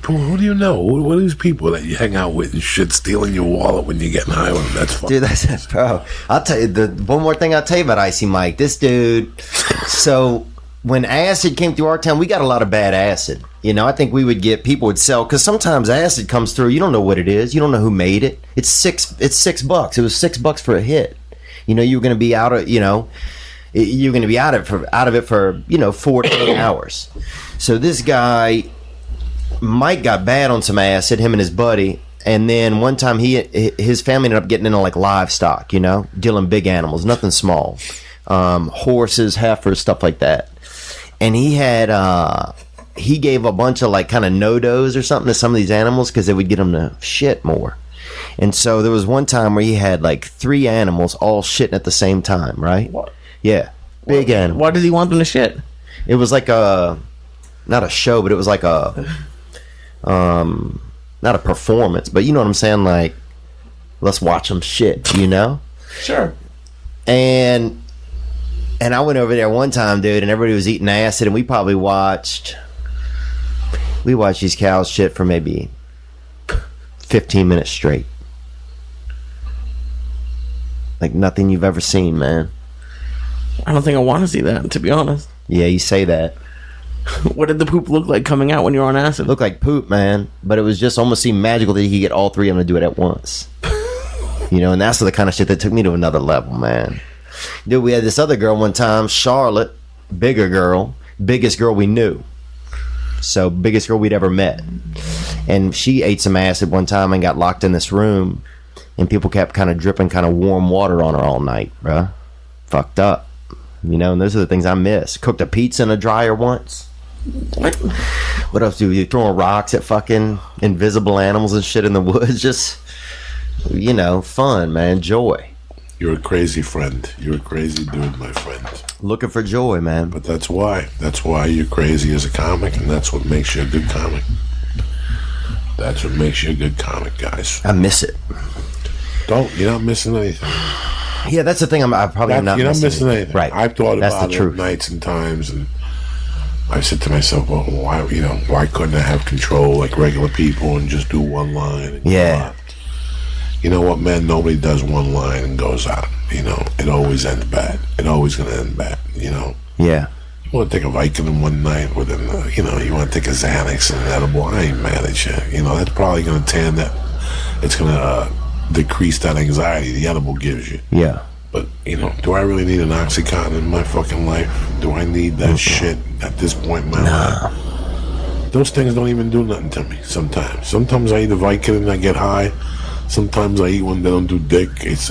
know? What are these people that you hang out with and shit stealing your wallet when you're getting high on them? That's fucking
dude, that's bro. I'll tell you one more thing I'll tell you about Icy Mike. This dude, so when acid came through our town, we got a lot of bad acid. You know, I think people would sell, because sometimes acid comes through, you don't know what it is, you don't know who made it. It's $6. It was $6 for a hit. You know, you were going to be out of, you're going to be out of it for 4 to 8 hours. So this guy Mike got bad on some acid, him and his buddy, and then one time his family ended up getting into like livestock, dealing big animals, nothing small, horses, heifers, stuff like that. And he gave a bunch of like kind of no-dos or something to some of these animals because they would get them to shit more. And so there was one time where he had like 3 animals all shitting at the same time, right?
What?
Yeah, big animal.
Why did he want them to shit?
It was like not a show, but it was like not a performance, but you know what I'm saying? Like, let's watch them shit,
Sure.
And I went over there one time, dude, and everybody was eating acid, and we watched these cows shit for maybe 15 minutes straight. Like nothing you've ever seen, man.
I don't think I want to see that, to be honest.
Yeah, you say that.
What did the poop look like coming out when you're on acid?
It looked like poop, man. But it was just almost seemed magical that you could get all 3 of them to do it at once. And that's the kind of shit that took me to another level, man. Dude, we had this other girl one time, Charlotte, bigger girl, biggest girl we knew. So, biggest girl we'd ever met. And she ate some acid one time and got locked in this room. And people kept kind of dripping kind of warm water on her all night, bruh. Fucked up. And those are the things I miss. Cooked a pizza in a dryer once. What else do you throwing rocks at fucking invisible animals and shit in the woods? Just, fun, man. Joy.
You're a crazy friend. You're a crazy dude, my friend.
Looking for joy, man.
But that's why you're crazy as a comic, and that's what makes you a good comic. That's what makes you a good comic, guys.
I miss it.
You're not missing anything.
Yeah, that's the thing. You're not
missing anything.
Right.
I've thought
that's
about
the
it
truth.
nights and times, and I said to myself, well, why couldn't I have control like regular people and just do one line? And
yeah.
You know what, man? Nobody does one line and goes out. It always ends bad. It's always going to end bad,
Yeah.
You want to take a Vicodin one night with you want to take a Xanax and an edible. I ain't mad at you. That's probably going to tan that. It's going to decrease that anxiety the edible gives you.
Yeah.
But, do I really need an Oxycontin in my fucking life? Do I need that shit at this point in my life? Those things don't even do nothing to me sometimes. Sometimes I eat a Vicodin and I get high. Sometimes I eat one that don't do dick. It's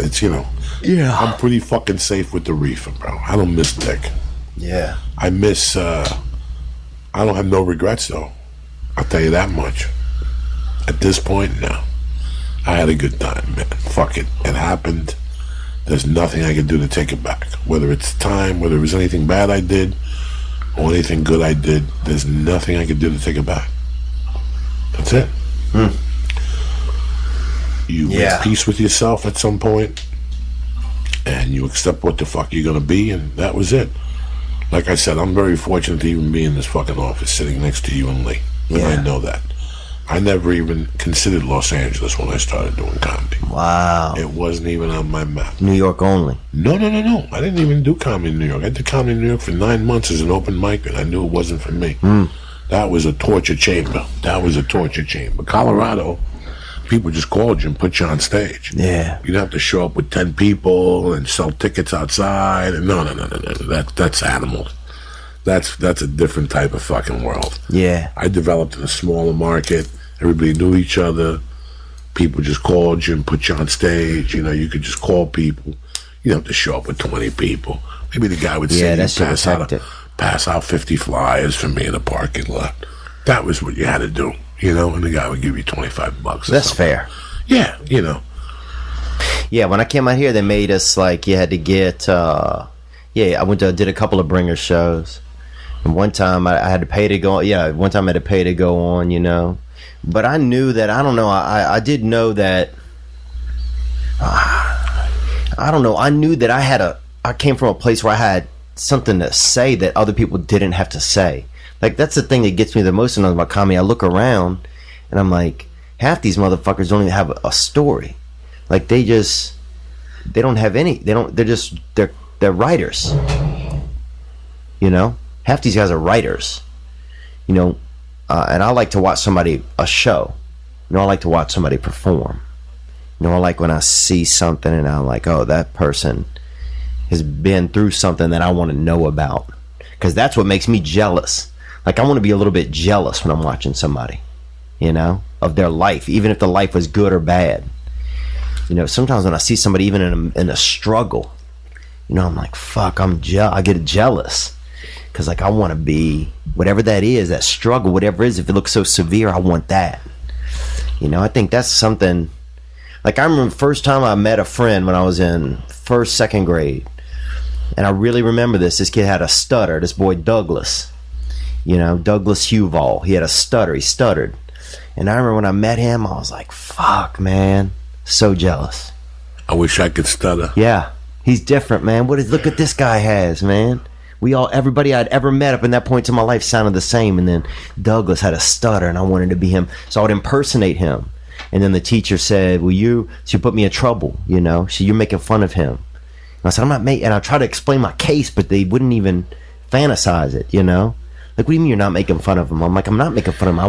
Yeah.
I'm pretty fucking safe with the reefer, bro. I don't miss dick.
Yeah.
I don't have no regrets, though. I'll tell you that much. At this point, no. I had a good time, man. Fuck it. It happened. There's nothing I can do to take it back. Whether it's time, whether it was anything bad I did, or anything good I did, there's nothing I can do to take it back. That's it. You make peace with yourself at some point, and you accept what the fuck you're gonna be, and that was it. Like I said, I'm very fortunate to even be in this fucking office sitting next to you and Lee. And I know that. I never even considered Los Angeles when I started doing comedy.
Wow.
It wasn't even on my map.
New York only.
No. I didn't even do comedy in New York. I did comedy in New York for 9 months as an open mic, and I knew it wasn't for me. That was a torture chamber. Colorado, people just called you and put you on stage.
Yeah.
You'd have to show up with 10 people and sell tickets outside. No. That's animals. That's a different type of fucking world.
Yeah.
I developed in a smaller market. Everybody knew each other. People just called you and put you on stage. You know, you could just call people. You don't have to show up with 20 people. Maybe the guy would say, pass out 50 flyers for me in the parking lot. That was what you had to do, you know, and the guy would give you $25.
That's fair.
Yeah, you know.
Yeah, when I came out here, they made us like you had to get. I did a couple of bringer shows, and one time I had to pay to go. Yeah, one time I had to pay to go on, you know. But I knew that I did know that. I don't know. I knew that I came from a place where I had something to say that other people didn't have to say. Like, that's the thing that gets me the most in my comedy. I look around and I'm like, half these motherfuckers don't even have a story. Like, they don't have any. They're writers. You know, half these guys are writers. You know, and I like to watch a show. You know, I like to watch somebody perform. You know, I like when I see something and I'm like, oh, that person has been through something that I want to know about, because that's what makes me jealous. Like, I want to be a little bit jealous when I'm watching somebody, you know, of their life, even if the life was good or bad. You know, sometimes when I see somebody even in a struggle, you know, I'm like, fuck, I get jealous, because like I want to be whatever that is, that struggle, whatever it is. If it looks so severe, I want that. You know, I think that's something. Like, I remember the first time I met a friend when I was in first, second grade. And I really remember this. This kid had a stutter. This boy, Douglas. You know, Douglas Huval. He had a stutter. He stuttered. And I remember when I met him, I was like, fuck, man. So jealous.
I wish I could stutter.
Yeah. He's different, man. Look at this guy has, man. Everybody I'd ever met up in that point in my life sounded the same. And then Douglas had a stutter, and I wanted to be him. So I would impersonate him. And then the teacher said, she put me in trouble, you know. You're making fun of him. And I said, I'm not making, and I tried to explain my case, but they wouldn't even fantasize it, you know. Like, what do you mean you're not making fun of him? I'm like, I'm not making fun of him. I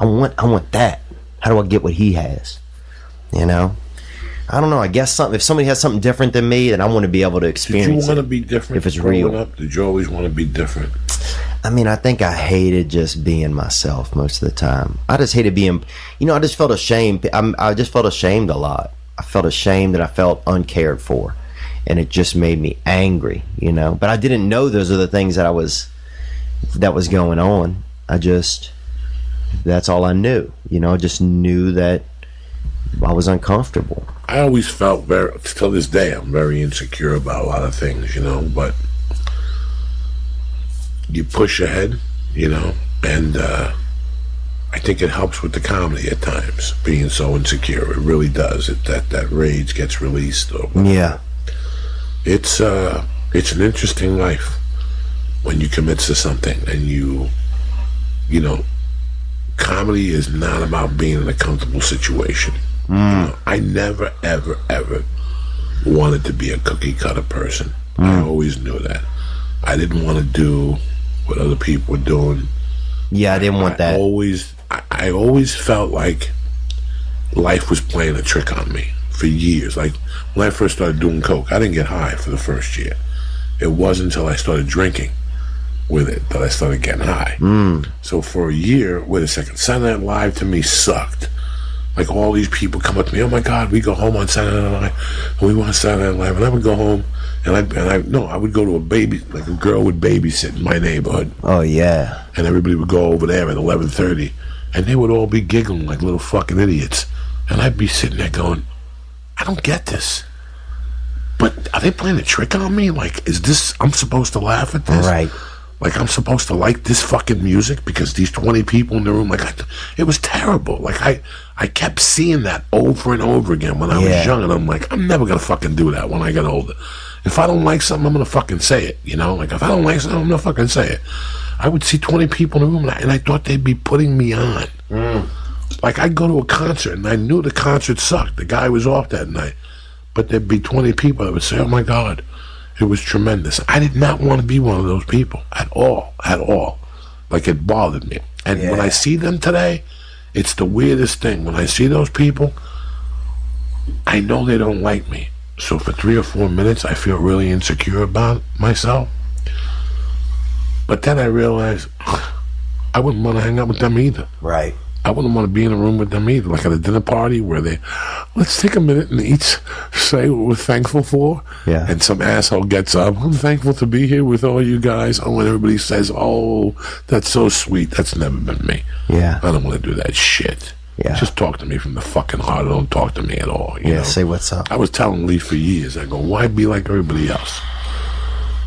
want that. How do I get what he has? You know? I don't know. I guess if somebody has something different than me, then I want to be able to experience it.
Did you want to be different
if it's real?
Up? Did you always want to be different?
I mean, I think I hated just being myself most of the time. I just hated being, you know, I just felt ashamed. I just felt ashamed a lot. I felt ashamed that I felt uncared for. And it just made me angry, you know. But I didn't know those are the things that was going on. That's all I knew. You know, I just knew that I was uncomfortable.
I always felt till this day, I'm very insecure about a lot of things, you know, but you push ahead, you know, and I think it helps with the comedy at times, being so insecure. It really does. That rage gets released.
Yeah.
It's an interesting life when you commit to something, and you know, comedy is not about being in a comfortable situation. You know, I never, ever, ever wanted to be a cookie cutter person. I always knew that. I didn't want to do what other people were doing.
Yeah, I didn't want that.
I always felt like life was playing a trick on me for years. Like, when I first started doing coke, I didn't get high for the first year. It wasn't until I started drinking with it that I started getting high. So for a year, wait a second, Saturday Night Live to me sucked. Like all these people come up to me, oh my God, we go home on Saturday night, and we watch Saturday Night Live, and I would go home, and I would go to like a girl would babysit in my neighborhood.
Oh yeah.
And everybody would go over there at 11:30, and they would all be giggling like little fucking idiots, and I'd be sitting there going, I don't get this. But are they playing a trick on me? Like, is this, I'm supposed to laugh at this?
Right.
Like, I'm supposed to like this fucking music because these 20 people in the room, like, it was terrible. Like, I kept seeing that over and over again when I was young, and I'm like, I'm never gonna fucking do that when I get older. If I don't like something, I'm gonna fucking say it, you know? Like, if I don't like something, I'm gonna fucking say it. I would see 20 people in the room, and I thought they'd be putting me on. Like, I'd go to a concert, and I knew the concert sucked. The guy was off that night. But there'd be 20 people that would say, oh my God, it was tremendous. I did not want to be one of those people at all. Like, it bothered me. And when I see them today, it's the weirdest thing. When I see those people, I know they don't like me. So for 3 or 4 minutes, I feel really insecure about myself. But then I realize I wouldn't want to hang out with them either.
Right.
I wouldn't want to be in a room with them either, like at a dinner party where let's take a minute and each say what we're thankful for.
Yeah.
And some asshole gets up, I'm thankful to be here with all you guys. Oh, and everybody says, oh, that's so sweet. That's never been me.
Yeah.
I don't want to do that shit.
Yeah.
Just talk to me from the fucking heart. Don't talk to me at all. You know?
Say what's up.
I was telling Lee for years, I go, why be like everybody else?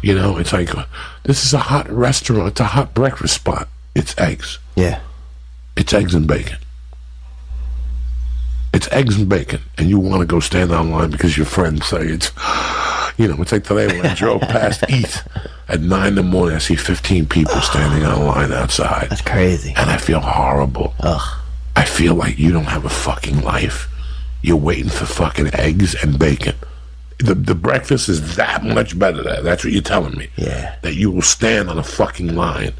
You know, it's like, this is a hot restaurant. It's a hot breakfast spot. It's eggs.
Yeah.
It's eggs and bacon. It's eggs and bacon, and you want to go stand online because your friends say it's, you know, it's like today when I drove past Eat at 9 in the morning, I see 15 people standing online outside.
That's crazy.
And I feel horrible.
Ugh.
I feel like you don't have a fucking life. You're waiting for fucking eggs and bacon. The breakfast is that much better there. That's what you're telling me.
Yeah.
That you will stand on a fucking line.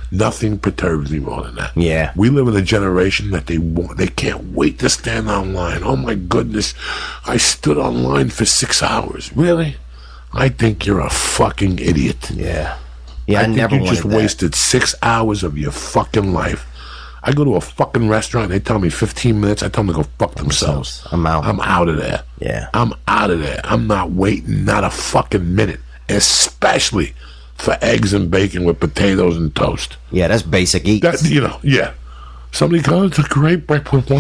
Nothing perturbs me more than that.
Yeah.
We live in a generation that they can't wait to stand online. Oh my goodness, I stood online for 6 hours. Really? I think you're a fucking idiot.
Yeah. Yeah, I
think
never
you
wanted
just
that.
wasted 6 hours of your fucking life. I go to a fucking restaurant, they tell me 15 minutes, I tell them to go fuck themselves.
I'm out.
I'm out of there.
Yeah.
I'm out of there. I'm not waiting not a fucking minute. Especially for eggs and bacon with potatoes and toast.
Yeah, that's basic eats.
That, you know, yeah. Somebody goes, it's a great breakfast.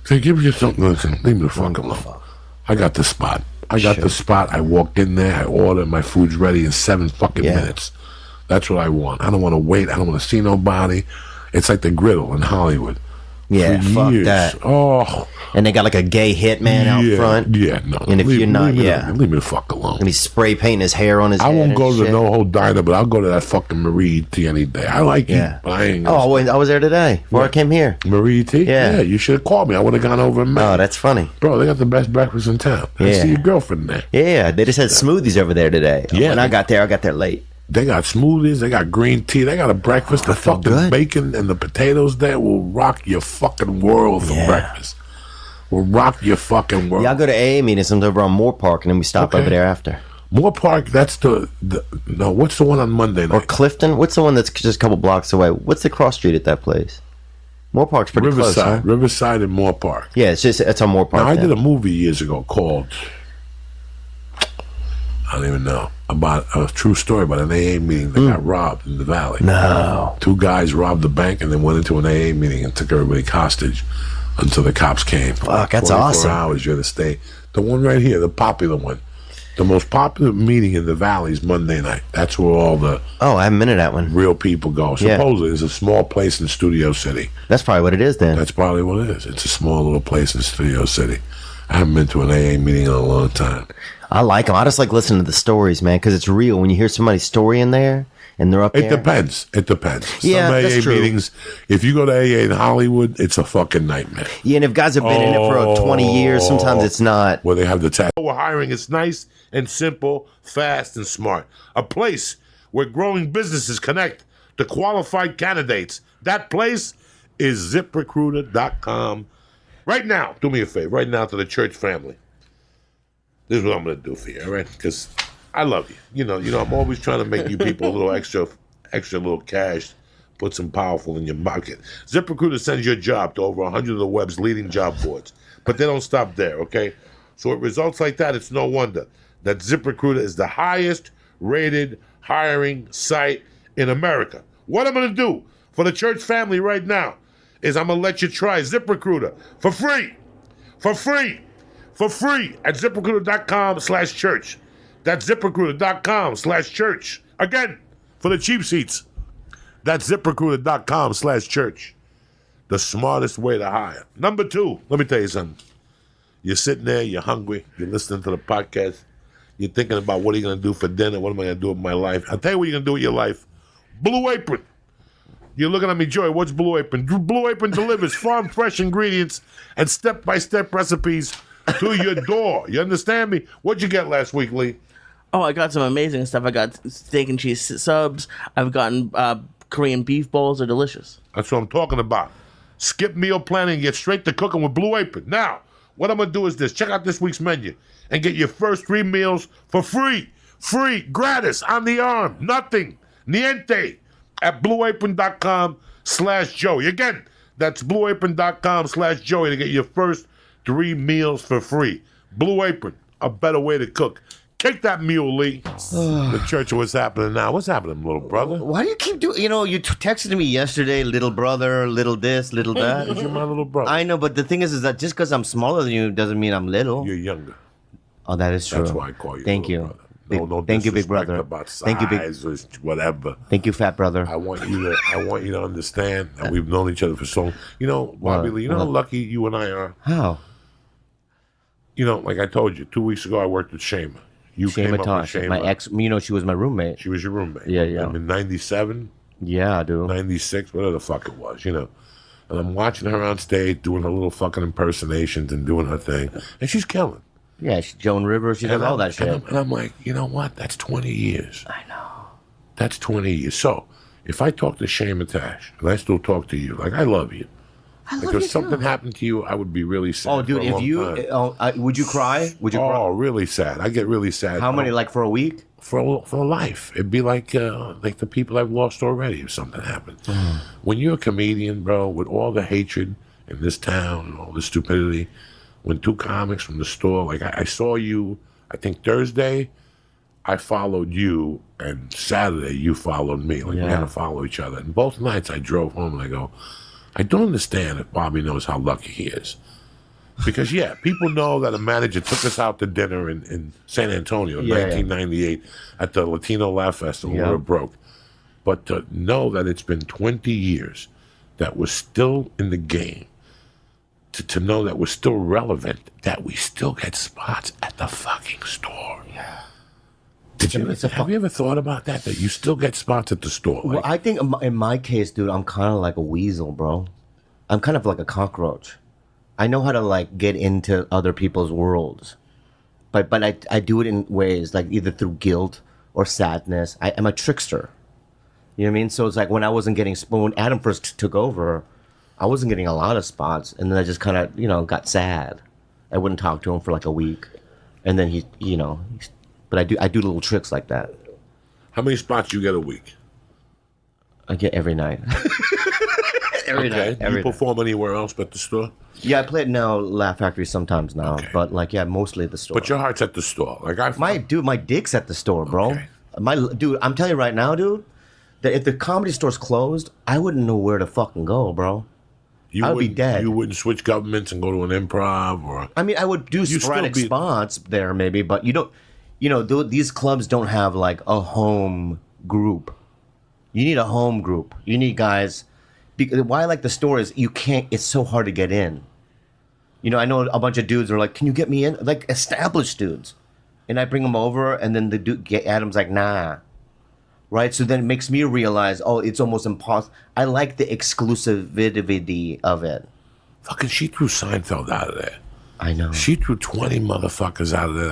They give you something. Listen, leave me the fuck alone. I got the spot. I walk in there, I order, my food's ready in 7 fucking minutes. That's what I want. I don't want to wait. I don't want to see nobody. It's like the griddle in Hollywood.
Yeah, fuck that.
Oh.
And they got like a gay hitman out front.
Yeah, no.
And if you're not,
leave me the fuck alone.
And he's spray painting his hair on his head.
I won't go to
shit.
the No Hold Diner, but I'll go to that fucking Marie E.T. any day. I like it, but I ain't
I was there today before I came here.
Marie E.T.?
Yeah.
You should have called me. I would have gone over and met.
Oh, that's funny.
Bro, they got the best breakfast in town. I see your girlfriend there.
Yeah, they just had smoothies over there today.
Yeah.
When I got there late.
They got smoothies, they got green tea, they got a breakfast. The fucking bacon and the potatoes there will rock your fucking world for breakfast. Will rock your fucking world.
Yeah, I go to AA meetings sometimes over on Moore Park, and then we stop over there after.
Moore Park, that's no, what's the one on Monday night?
Or Clifton? What's the one that's just a couple blocks away? What's the cross street at that place? Moore Park's pretty close, huh?
Riverside and Moore Park.
Yeah, it's on Moore Park.
Now, I did a movie years ago called, I don't even know, about a true story about an AA meeting that got robbed in the Valley.
No.
2 guys robbed the bank and then went into an AA meeting and took everybody hostage until the cops came.
Fuck, that's
24
awesome.
hours you had to stay. The one right here, the popular one. The most popular meeting in the Valley is Monday night. That's where all the
I haven't been to that one.
real people go.
Yeah.
Supposedly, it's a small place in Studio City.
That's probably what it is then.
That's probably what it is. It's a small little place in Studio City. I haven't been to an AA meeting in a long time.
I like them. I just like listening to the stories, man, because it's real. When you hear somebody's story in there and they're up there.
It depends.
Yeah,
Some
that's
AA
true.
meetings, if you go to AA in Hollywood, it's a fucking nightmare.
Yeah, and if guys have been in it for 20 years, sometimes it's not.
Where they have the tax. We're hiring. It's nice and simple, fast and smart. A place where growing businesses connect to qualified candidates. That place is ZipRecruiter.com. Right now, do me a favor. Right now to the church family. This is what I'm going to do for you, all right? Because I love you. You know, I'm always trying to make you people a little extra little cash put some powerful in your pocket. ZipRecruiter sends your job to over 100 of the web's leading job boards. But they don't stop there, okay? So with results like that, it's no wonder that ZipRecruiter is the highest rated hiring site in America. What I'm going to do for the church family right now is I'm going to let you try ZipRecruiter for free. For free at ZipRecruiter.com/church. That's ZipRecruiter.com/church. Again, for the cheap seats, that's ZipRecruiter.com/church. The smartest way to hire. Number 2, let me tell you something. You're sitting there, you're hungry, you're listening to the podcast, you're thinking about what are you going to do for dinner, what am I going to do with my life? I'll tell you what you're going to do with your life. Blue Apron. You're looking at me, Joey, what's Blue Apron? Blue Apron delivers farm fresh ingredients and step-by-step recipes to your door. You understand me? What'd you get last week, Lee?
Oh, I got some amazing stuff. I got steak and cheese subs. I've gotten Korean beef bowls. They're delicious.
That's what I'm talking about. Skip meal planning and get straight to cooking with Blue Apron. Now, what I'm going to do is this. Check out this week's menu and get your first 3 meals for free. Free, gratis, on the arm, nothing, niente, at blueapron.com/Joey. Again, that's blueapron.com/Joey to get your first 3 meals for free. Blue Apron, a better way to cook. Kick that mule, Lee. The church, what's happening now? What's happening, little brother?
Why do you keep doing? You know, you texted me yesterday, little brother, little this, little that.
Because you're my little brother.
I know, but the thing is that just because I'm smaller than you doesn't mean I'm little.
You're younger.
Oh, that is true.
That's why I call you.
Thank
little
you.
Brother. No
Thank you, big brother.
About size
Thank you, big.
or whatever.
Thank you, fat brother.
I want you to understand that we've known each other for so long. You know, Bobby Lee, you know how lucky you and I are?
How?
You know, like I told you, 2 weeks ago I worked with Shema. You came up with
Shema, my ex. You know, she was my roommate.
She was your roommate.
Yeah.
I'm in 97,
Yeah, dude.
96, whatever the fuck it was, you know. And I'm watching her on stage doing her little fucking impersonations and doing her thing. And she's killing.
Yeah, Joan Rivers. She does all that shit.
And I'm like, you know what? That's 20 years.
I know.
That's 20 years. So, if I talk to Shema Tash, and I still talk to you, like, I love you. Like, if something happened to you, I would be really sad.
Oh, dude, if you, would you cry? Would you cry?
Oh, really sad. I get really sad.
How many, like for a week?
For a life. It'd be like the people I've lost already if something happened. When you're a comedian, bro, with all the hatred in this town and all the stupidity, when 2 comics from the store, like I saw you, I think Thursday, I followed you, and Saturday you followed me. Like we had to follow each other. And both nights I drove home and I go, I don't understand if Bobby knows how lucky he is. Because, yeah, people know that a manager took us out to dinner in San Antonio in 1998 at the Latino Laugh Festival where it broke. But to know that it's been 20 years that we're still in the game, to know that we're still relevant, that we still get spots at the fucking store. Yeah. Have you ever thought about that you still get spots at the store?
Well, I think in my case, dude, I'm kind of like a weasel, bro. I'm kind of like a cockroach. I know how to like get into other people's worlds, but I do it in ways like either through guilt or sadness. I'm a trickster. You know what I mean? So it's like when I wasn't getting when Adam first took over, I wasn't getting a lot of spots, and then I just kind of got sad. I wouldn't talk to him for like a week, and then he. But I do little tricks like that.
How many spots you get a week?
I get every night. every night.
Do you perform anywhere else but the store?
Yeah, I play at Laugh Factory sometimes now, but like mostly at the store.
But your heart's at the store. Like
my dick's at the store, bro. Okay. I'm telling you right now, dude, that if the Comedy Store's closed, I wouldn't know where to fucking go, bro. I would be dead.
You wouldn't switch governments and go to an improv, or
I mean, I would do sporadic spots there, maybe, but you don't. These clubs don't have like a home group. You need a home group. You need guys. Why I like the store is you can't. It's so hard to get in. I know a bunch of dudes are like, "Can you get me in?" Like established dudes, and I bring them over, and then the dude Adam's like, "Nah." Right. So then it makes me realize, it's almost impossible. I like the exclusivity of it.
Fucking, she threw Seinfeld out of there.
I know.
She threw 20 motherfuckers out of there.